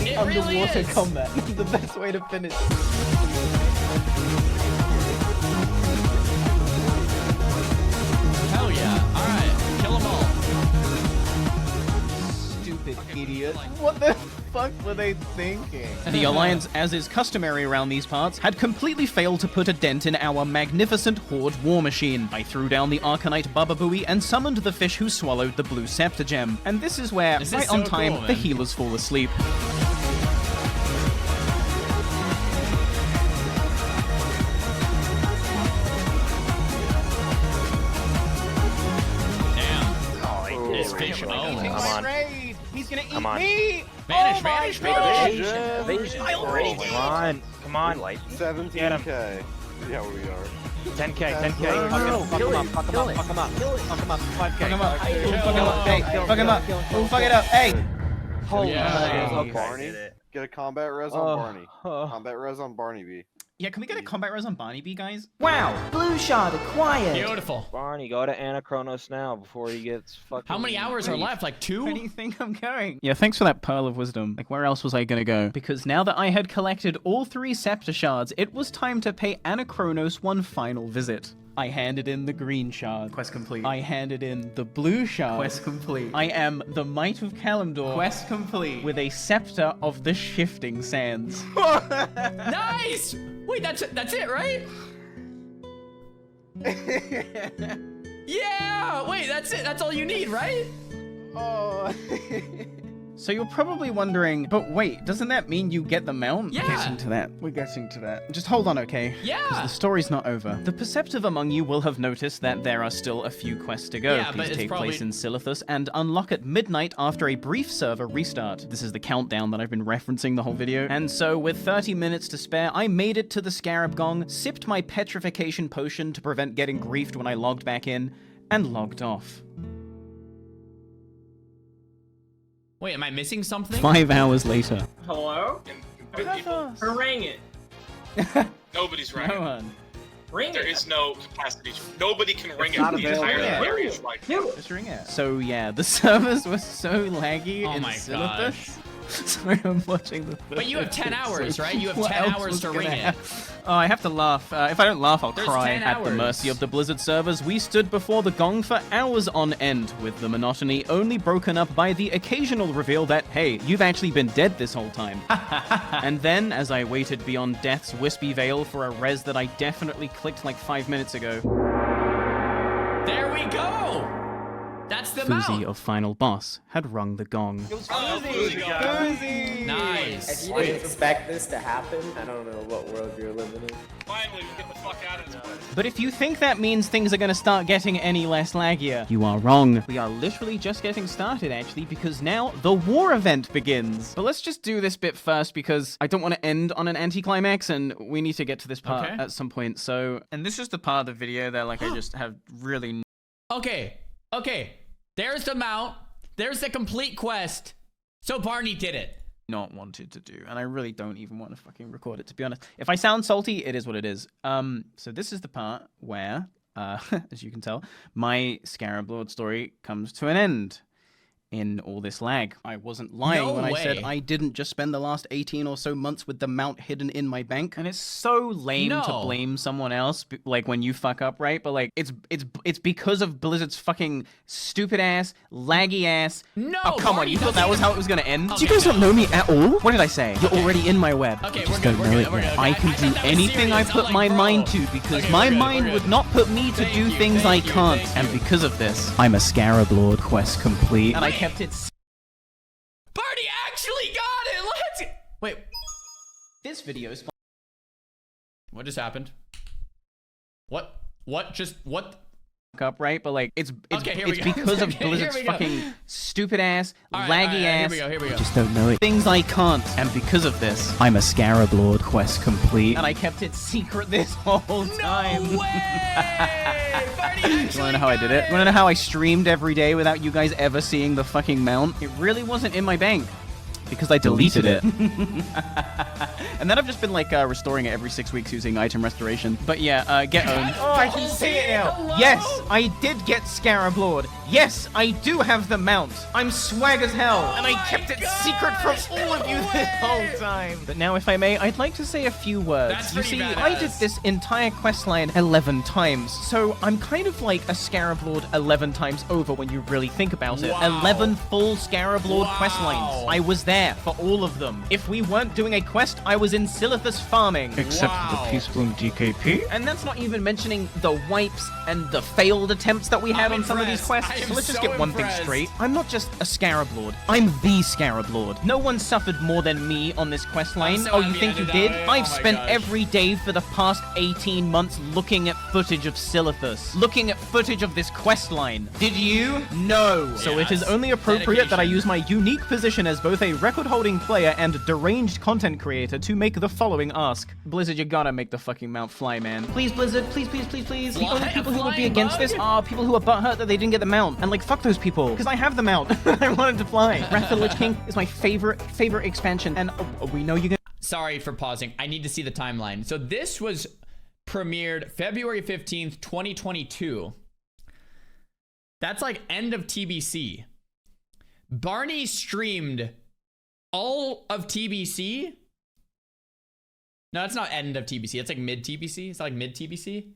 Speaker 1: It really
Speaker 2: Underwater
Speaker 1: is.
Speaker 2: combat. The best way to finish.
Speaker 1: Hell yeah. Alright, kill them all.
Speaker 2: Stupid idiot. What the fuck were they thinking? The Alliance, as is customary around these parts, had completely failed to put a dent in our magnificent Horde war machine. I threw down the Arcanite Baba Booey and summoned the fish who swallowed the blue scepter gem. And this is where, right on time, the healers fall asleep.
Speaker 1: This fish,
Speaker 2: Come on. He's gonna eat me!
Speaker 1: Vanish, vanish, vanish!
Speaker 7: Come on.
Speaker 9: 17k. Yeah, we are.
Speaker 7: 10k, 10k.
Speaker 2: Fuck him up, fuck him up, fuck him up, fuck him up, fuck him up, hey, fuck him up, oh, fuck it up, hey! Holy
Speaker 9: Barney, get a combat res on Barney. Combat res on Barney B.
Speaker 2: Yeah, can we get a combat res on Barny B, guys?
Speaker 3: Wow, blue shard acquired.
Speaker 1: Beautiful.
Speaker 7: Barney, go to Anachronos now before he gets fucking...
Speaker 1: How many hours are left? Like 2?
Speaker 2: Where do you think I'm going? Yeah, thanks for that pearl of wisdom. Like, where else was I gonna go? Because now that I had collected all 3 scepter shards, it was time to pay Anachronos one final visit. I handed in the green shard. Quest complete. I handed in the blue shard. Quest complete. I am the Might of Kalimdor. Quest complete. With a scepter of the shifting sands.
Speaker 1: Nice! Wait, that's it, right? Yeah! Wait, that's it. That's all you need, right?
Speaker 2: Oh. So you're probably wondering, but wait, doesn't that mean you get the mount?
Speaker 1: Yeah.
Speaker 2: We're getting to that. We're getting to that. Just hold on, okay?
Speaker 1: Yeah.
Speaker 2: Because the story's not over. The perceptive among you will have noticed that there are still a few quests to go.
Speaker 1: Yeah, but
Speaker 2: These
Speaker 1: it's
Speaker 2: take
Speaker 1: probably...
Speaker 2: place in Silithus and unlock at midnight after a brief server restart. This is the countdown that I've been referencing the whole video. And so with 30 minutes to spare, I made it to the Scarab Gong, sipped my petrification potion to prevent getting griefed when I logged back in, and logged off.
Speaker 1: Wait, am I missing something?
Speaker 2: 5 hours later.
Speaker 11: Hello? Who rang it?
Speaker 12: Nobody's ringing.
Speaker 2: No one.
Speaker 11: Ring
Speaker 12: There
Speaker 11: it.
Speaker 12: is no capacity. Nobody can ring it.
Speaker 9: not
Speaker 12: The
Speaker 9: available
Speaker 12: entire
Speaker 9: yet.
Speaker 12: area is right now.
Speaker 2: Just ring it. So yeah, the servers were so laggy
Speaker 1: Oh
Speaker 2: in
Speaker 1: my
Speaker 2: Silithus. Sorry, I'm watching the.
Speaker 1: But you have 10 hours, right? You have
Speaker 2: What
Speaker 1: 10
Speaker 2: else
Speaker 1: hours
Speaker 2: was
Speaker 1: to
Speaker 2: gonna
Speaker 1: ring it.
Speaker 2: happen? Oh, I have to laugh. If I don't laugh, I'll
Speaker 1: There's
Speaker 2: cry.
Speaker 1: 10
Speaker 2: At the
Speaker 1: hours.
Speaker 2: mercy of the Blizzard servers, we stood before the gong for hours on end, with the monotony only broken up by the occasional reveal that, hey, you've actually been dead this whole time. And then, as I waited beyond death's wispy veil for a res that I definitely clicked like 5 minutes ago,
Speaker 1: There we go! That's the
Speaker 2: Fuzi
Speaker 1: mount!
Speaker 2: of Final Boss had rung the gong.
Speaker 1: Nice!
Speaker 9: If you didn't expect this to happen, I don't know what world you're living in.
Speaker 12: Finally, we get the fuck out of this place.
Speaker 2: But if you think that means things are going to start getting any less laggier, you are wrong. We are literally just getting started, actually, because now the war event begins. But let's just do this bit first, because I don't want to end on an anticlimax, and we need to get to this part at some point. So, and this is the part of the video that, like, I just have really...
Speaker 1: Okay, there's the mount. There's the complete quest. So Barney did it.
Speaker 2: Not wanted to do, and I really don't even want to fucking record it, to be honest. If I sound salty, it is what it is. So this is the part where, as you can tell, my Scarab Lord story comes to an end. In all this lag. I wasn't lying when I said I didn't just spend the last 18 or so months with the mount hidden in my bank. And it's so lame to blame someone else, like when you fuck up, right? But like, it's because of Blizzard's fucking stupid ass, laggy ass.
Speaker 1: No,
Speaker 2: oh come on, you thought that was how it was gonna end?
Speaker 1: Okay,
Speaker 2: you guys don't know me at all? What did I say? You're already in my web.
Speaker 1: Okay,
Speaker 2: Just
Speaker 1: we're good,
Speaker 2: don't know it yet. I can do anything I put my mind to because my mind would not put me to do things I can't. And because of this, I'm a Scarab Lord quest complete. And I kept it.
Speaker 1: Barney actually got it. Let's wait.
Speaker 2: This video is.
Speaker 1: What just happened? What just what?
Speaker 2: Up right, but like it's
Speaker 1: okay,
Speaker 2: it's because of Blizzard's fucking stupid ass, laggy ass.
Speaker 1: Here we go.
Speaker 2: I just don't know it. Things I can't, and because of this, I'm a Scarab Lord quest complete, and I kept it secret this whole time.
Speaker 1: No way!
Speaker 2: You wanna know how I did it? You wanna know how I streamed every day without you guys ever seeing the fucking mount? It really wasn't in my bank. Because I deleted it. And then I've just been like restoring it every 6 weeks using item restoration. But yeah, get owned. Oh, I can see it now.
Speaker 1: Hello?
Speaker 2: Yes, I did get Scarab Lord. Yes, I do have the mount. I'm swag as hell. And I kept it secret from all of you this whole time. But now, if I may, I'd like to say a few words.
Speaker 1: That's
Speaker 2: You
Speaker 1: pretty
Speaker 2: see,
Speaker 1: badass.
Speaker 2: I did this entire questline 11 times. So I'm kind of like a Scarab Lord 11 times over when you really think about it.
Speaker 1: Wow.
Speaker 2: 11 full Scarab Lord
Speaker 1: Wow.
Speaker 2: questlines. I was there for all of them. If we weren't doing a quest, I was in Silithus farming.
Speaker 1: Except for the
Speaker 2: Peace Bloom DKP. And that's not even mentioning the wipes and the failed attempts that we had on some of these quests.
Speaker 1: I am
Speaker 2: So let's just
Speaker 1: so
Speaker 2: get one thing
Speaker 1: impressed.
Speaker 2: straight. I'm not just a Scarab Lord. I'm the Scarab Lord. No one suffered more than me on this quest line.
Speaker 1: so
Speaker 2: Oh, you
Speaker 1: happy
Speaker 2: think
Speaker 1: I
Speaker 2: you
Speaker 1: did
Speaker 2: did?
Speaker 1: that way.
Speaker 2: I've
Speaker 1: Oh my
Speaker 2: spent
Speaker 1: gosh.
Speaker 2: every day for the past 18 months looking at footage of Silithus. Looking at footage of this quest line. Did you? No. So it is
Speaker 1: Yes.
Speaker 2: only appropriate that I
Speaker 1: Dedication.
Speaker 2: use my unique position as both a record-holding player and deranged content creator to make the following ask. Blizzard, you gotta make the fucking mount fly, man. Please, Blizzard, please, please, please, please. The only people who would be
Speaker 1: flying
Speaker 2: against this
Speaker 1: bug?
Speaker 2: are people who are butthurt that they didn't get the mount. And like, fuck those people. Because I have the mount. I wanted to fly. Wrath of the Lich King is my favorite expansion. And we know you're gonna...
Speaker 1: Sorry for pausing. I need to see the timeline. So this was premiered February 15th, 2022. That's like end of TBC. Barney streamed all of TBC. No, that's not end of TBC. It's like mid TBC. It's like mid TBC.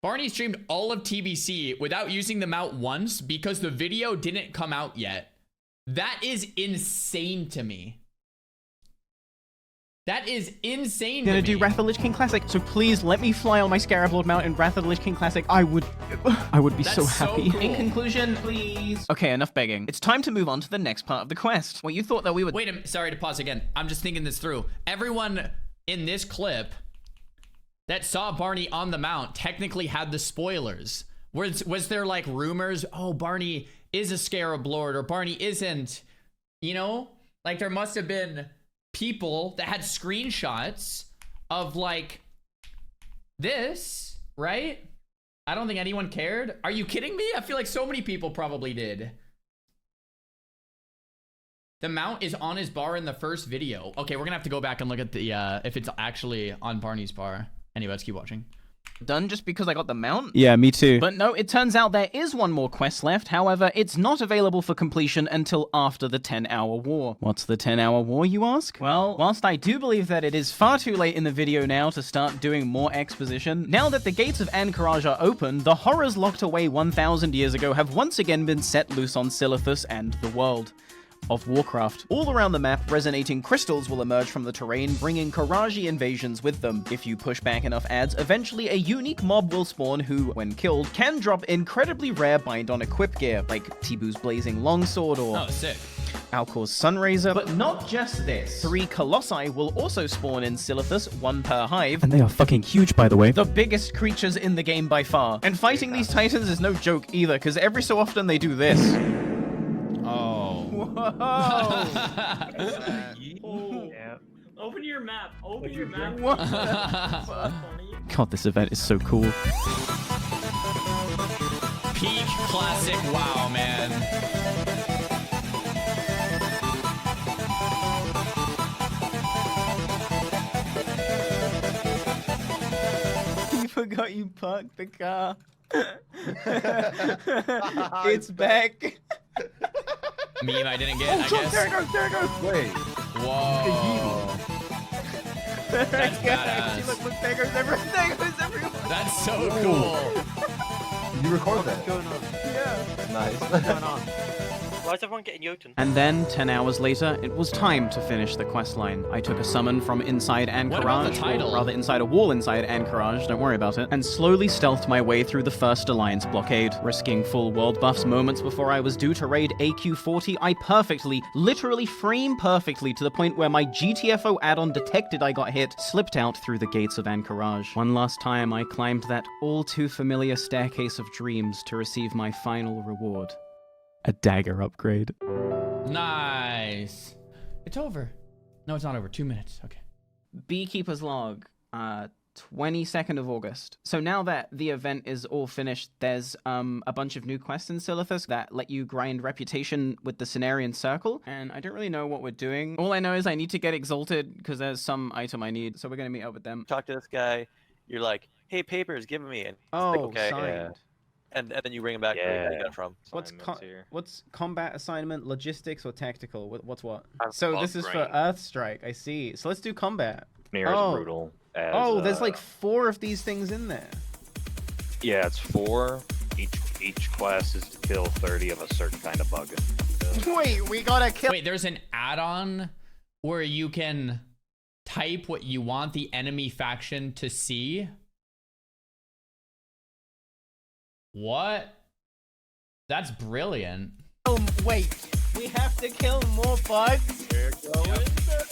Speaker 1: Barney streamed all of TBC without using the mount once because the video didn't come out yet. That is insane to me. That is insane to
Speaker 2: gonna
Speaker 1: me.
Speaker 2: do Wrath of the Lich King Classic. So please let me fly on my Scarab Lord mount in Wrath of the Lich King Classic. I would be so
Speaker 1: That's so
Speaker 2: happy.
Speaker 1: cool.
Speaker 2: In conclusion, please. Okay, enough begging. It's time to move on to the next part of the quest. Well, you thought that we would...
Speaker 1: Wait a minute. Sorry to pause again. I'm just thinking this through. Everyone in this clip that saw Barney on the mount technically had the spoilers. Was there like rumors? Oh, Barney is a Scarab Lord or Barney isn't. You know? Like there must have been people that had screenshots of like this, right? I don't think anyone cared. Are you kidding me? I feel like so many people probably did. The mount is on his bar in the first video. Okay, we're gonna have to go back and look at the if it's actually on Barney's bar. Anyway, let's keep watching.
Speaker 2: Done just because I got the mount? Yeah, me too. But no, it turns out there is one more quest left. However, it's not available for completion until after the 10-hour war. What's the 10-hour war, you ask? Well, whilst I do believe that it is far too late in the video now to start doing more exposition, now that the gates of Anchorage are open, the horrors locked away 1,000 years ago have once again been set loose on Silithus and the world of Warcraft. All around the map, resonating crystals will emerge from the terrain, bringing Karaji invasions with them. If you push back enough ads, eventually a unique mob will spawn who, when killed, can drop incredibly rare bind-on equip gear, like Tibu's Blazing Longsword or
Speaker 1: Oh, sick.
Speaker 2: Alcor's Sunraiser. But not just this. 3 Colossi will also spawn in Silithus, 1 per hive. And they are fucking huge, by the way. The biggest creatures in the game by far. And fighting these titans is no joke either, because every so often they do this.
Speaker 1: Oh.
Speaker 2: Whoa!
Speaker 11: Yeah. Open your map. Open your map.
Speaker 2: What? God, this event is so cool.
Speaker 1: Peak classic WoW, man.
Speaker 2: forgot you parked the car. It's back.
Speaker 1: Meme I didn't get, I guess.
Speaker 2: There it goes, there it goes.
Speaker 9: Wait.
Speaker 1: Whoa. That's badass.
Speaker 2: Look, there goes everything. There goes everything.
Speaker 1: That's so cool.
Speaker 9: You record that?
Speaker 7: What's going on?
Speaker 2: Yeah.
Speaker 9: Nice.
Speaker 7: What's going on?
Speaker 11: Why is everyone getting Jotun?
Speaker 2: And then, 10 hours later, it was time to finish the questline. I took a summon from inside
Speaker 1: What about the
Speaker 2: Anchorage,
Speaker 1: title?
Speaker 2: or rather inside a wall inside Anchorage, don't worry about it, and slowly stealthed my way through the first Alliance blockade. Risking full world buffs moments before I was due to raid AQ40, I perfectly, literally frame perfectly to the point where my GTFO add-on detected I got hit, slipped out through the gates of Anchorage. One last time, I climbed that all too familiar staircase of dreams to receive my final reward. A dagger upgrade.
Speaker 1: Nice. It's over. No, it's not over. 2 minutes. Okay.
Speaker 2: Beekeeper's Log, 22nd of August. So now that the event is all finished, there's a bunch of new quests in Silithus that let you grind reputation with the Cenarian Circle, and I don't really know what we're doing. All I know is I need to get Exalted, because there's some item I need, so we're going to meet up with them.
Speaker 14: Talk to this guy. You're like, hey, papers, give me. And he's
Speaker 2: Oh,
Speaker 14: like, okay.
Speaker 2: signed.
Speaker 14: And then you bring him back where you got it from.
Speaker 2: What's combat assignment, logistics, or tactical? What's what?
Speaker 12: I
Speaker 2: So
Speaker 12: love
Speaker 2: this is
Speaker 12: grain.
Speaker 2: for Earthstrike, I see. So let's do combat.
Speaker 15: Near is brutal. As,
Speaker 2: Oh, there's like 4 of these things in there.
Speaker 15: Yeah, it's 4. Each class is to kill 30 of a certain kind of bug.
Speaker 2: Wait, we gotta kill.
Speaker 1: Wait, there's an add-on where you can type what you want the enemy faction to see. What? That's brilliant.
Speaker 2: Wait, we have to kill more bugs?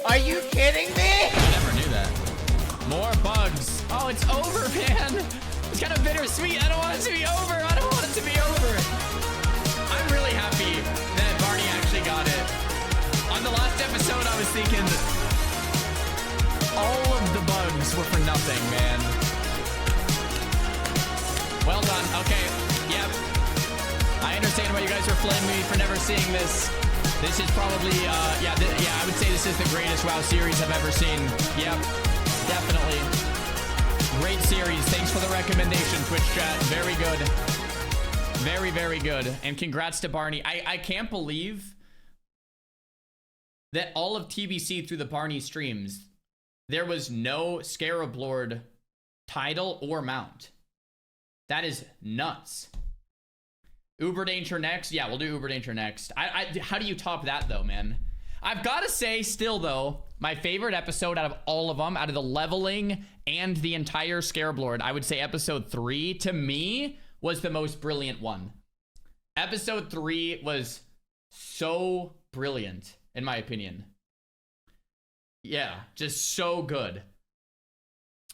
Speaker 2: Are you kidding me?
Speaker 1: I never knew that. More bugs. Oh, it's over, man. It's kind of bittersweet. I don't want it to be over. I don't want it to be over. I'm really happy that Barney actually got it. On the last episode, I was thinking all of the bugs were for nothing, man. Well done. Okay. Yep. I understand why you guys are flaming me for never seeing this. This is probably, yeah, I would say this is the greatest WoW series I've ever seen. Yep. Definitely. Great series. Thanks for the recommendation, Twitch chat. Very good. Very, very good. And congrats to Barney. I can't believe that all of TBC through the Barney streams, there was no Scarab Lord title or mount. That is nuts. Uber Danger next. Yeah, we'll do Uber Danger next. How do you top that though, man? I've got to say still though, my favorite episode out of all of them, out of the leveling and the entire Scarab Lord, I would say episode 3 to me was the most brilliant one. Episode 3 was so brilliant in my opinion. Yeah, just so good.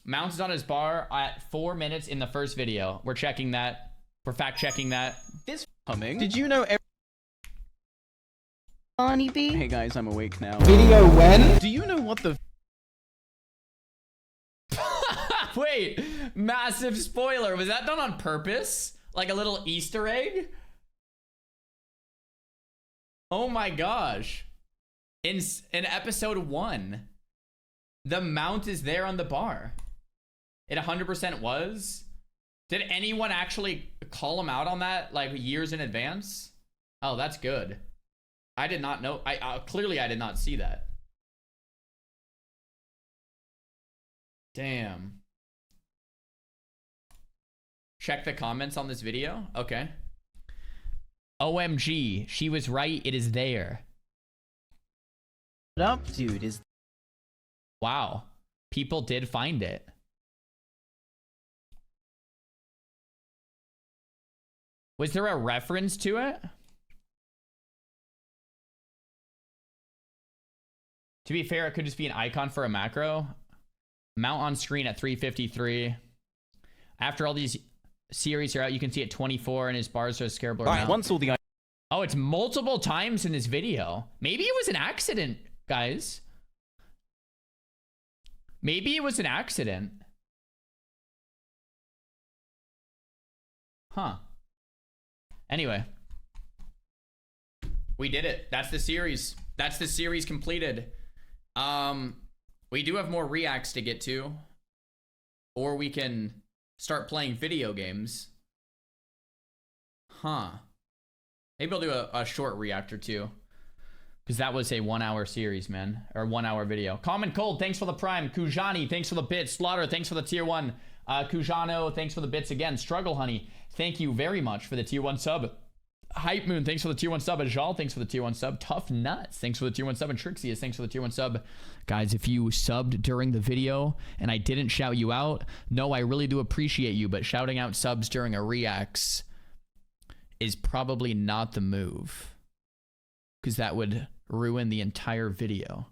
Speaker 1: Mounted on his bar at 4 minutes in the first video. We're checking that. We're fact checking that.
Speaker 2: This coming. Did you know
Speaker 16: Barney B?
Speaker 2: Hey guys, I'm awake now.
Speaker 16: Video when?
Speaker 2: Do you know what the
Speaker 1: Wait, massive spoiler. Was that done on purpose? Like a little Easter egg? Oh my gosh. In episode 1, the mount is there on the bar. It 100% was. Did anyone actually call him out on that like years in advance? Oh, that's good. I did not know. Clearly I did not see that. Damn. Check the comments on this video. Okay. OMG, she was right. It is there.
Speaker 2: What up, dude? Is
Speaker 1: wow. People did find it. Was there a reference to it? To be fair, it could just be an icon for a macro. Mount on screen at 353. After all these series are out, you can see at 24 and his bars are Scarab Lord mount.
Speaker 2: once all the
Speaker 1: Oh, it's multiple times in this video. Maybe it was an accident, guys. Maybe it was an accident. Huh. Anyway. We did it. That's the series. That's the series completed. We do have more reacts to get to. Or we can start playing video games. Huh. Maybe I'll do a short reactor too. Because that was a 1 hour series, man. Or 1 hour video. Common Cold, thanks for the prime. Kujani, thanks for the bits. Slaughter, thanks for the tier 1. Kujano, thanks for the bits again. Struggle Honey, thank you very much for the tier 1 sub. Hype Moon, thanks for the tier 1 sub. Ajal, thanks for the tier 1 sub. Tough Nuts, thanks for the tier 1 sub. And Trixius, thanks for the tier 1 sub. Guys, if you subbed during the video and I didn't shout you out, no, I really do appreciate you, but shouting out subs during a reacts is probably not the move. Because that would ruin the entire video.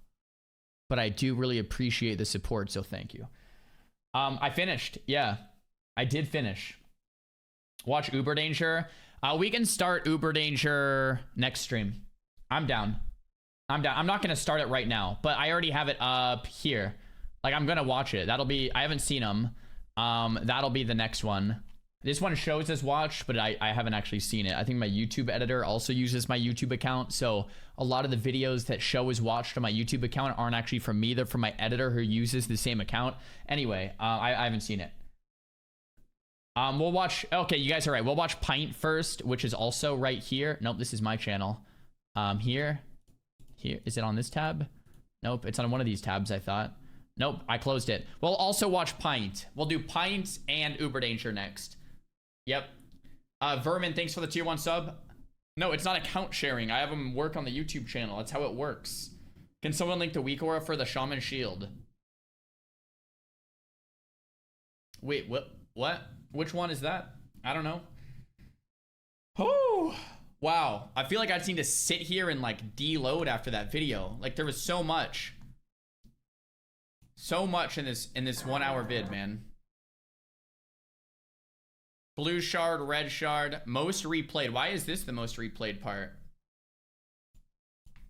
Speaker 1: But I do really appreciate the support, so thank you. I finished. Yeah, I did finish. Watch Uber Danger. We can start Uber Danger next stream. I'm down. I'm down. I'm not going to start it right now, but I already have it up here. Like, I'm going to watch it. That'll be... I haven't seen them. That'll be the next one. This one shows as watched, but I haven't actually seen it. I think my YouTube editor also uses my YouTube account, so a lot of the videos that show as watched on my YouTube account aren't actually from me. They're from my editor who uses the same account. Anyway, I haven't seen it. We'll watch... Okay, you guys are right. We'll watch Pint first, which is also right here. Nope, this is my channel. Here. Is it on this tab? Nope, it's on one of these tabs, I thought. Nope, I closed it. We'll also watch Pint. We'll do Pint and Uber Danger next. Yep. Vermin, thanks for the tier 1 sub. No, it's not account sharing. I have them work on the YouTube channel. That's how it works. Can someone link the weak aura for the Shaman Shield? Wait, what? Which one is that? I don't know. Oh, wow. I feel like I just need to sit here and like deload after that video. Like there was so much. So much in this 1 hour vid, man. Blue shard, red shard, most replayed. Why is this the most replayed part?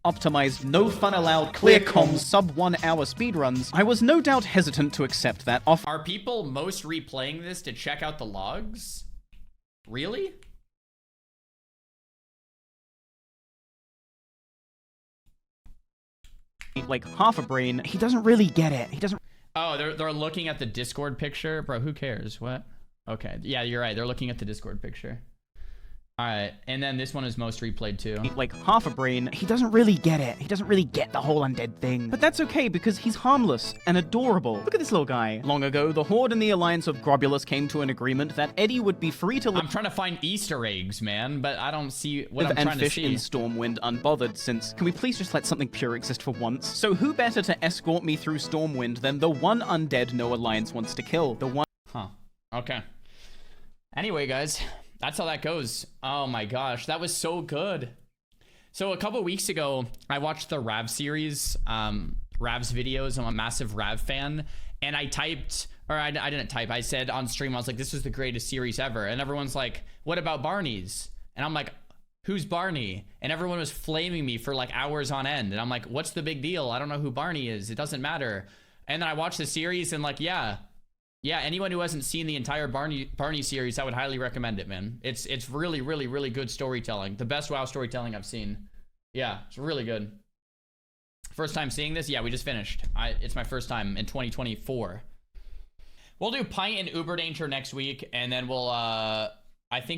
Speaker 2: Optimized, no fun allowed, clear comms, sub 1 hour speedruns. I was no doubt hesitant to accept that offer.
Speaker 1: Are people most replaying this to check out the logs? Really?
Speaker 2: Like half a brain, he doesn't really get it. He doesn't.
Speaker 1: Oh, they're looking at the Discord picture? Bro, who cares? What? Okay, yeah, you're right. They're looking at the Discord picture. All right, and then this one is most replayed too.
Speaker 2: Like half a brain, he doesn't really get it. He doesn't really get the whole undead thing. But that's okay because he's harmless and adorable. Look at this little guy. Long ago, the Horde and the Alliance of Grobulus came to an agreement that Eddie would be free to live.
Speaker 1: I'm trying to find Easter eggs, man, but I don't see what I'm
Speaker 2: and
Speaker 1: trying to
Speaker 2: fish
Speaker 1: see.
Speaker 2: in Stormwind unbothered since, can we please just let something pure exist for once? So who better to escort me through Stormwind than the one undead no Alliance wants to kill? The one...
Speaker 1: Huh. Okay. Anyway, guys, that's how that goes. Oh my gosh, that was so good. So a couple weeks ago, I watched the Rav series, Rav's videos. I'm a massive Rav fan. And I typed, or I didn't type, I said on stream, I was like, this was the greatest series ever. And everyone's like, what about Barney's? And I'm like, who's Barney? And everyone was flaming me for like hours on end. And I'm like, what's the big deal? I don't know who Barney is. It doesn't matter. And then I watched the series and like, yeah, anyone who hasn't seen the entire Barney series, I would highly recommend it, man. It's really, really, really good storytelling. The best WoW storytelling I've seen. Yeah, it's really good. First time seeing this? Yeah, we just finished. It's my first time in 2024. We'll do Pint and Uber Danger next week, and then we'll, I think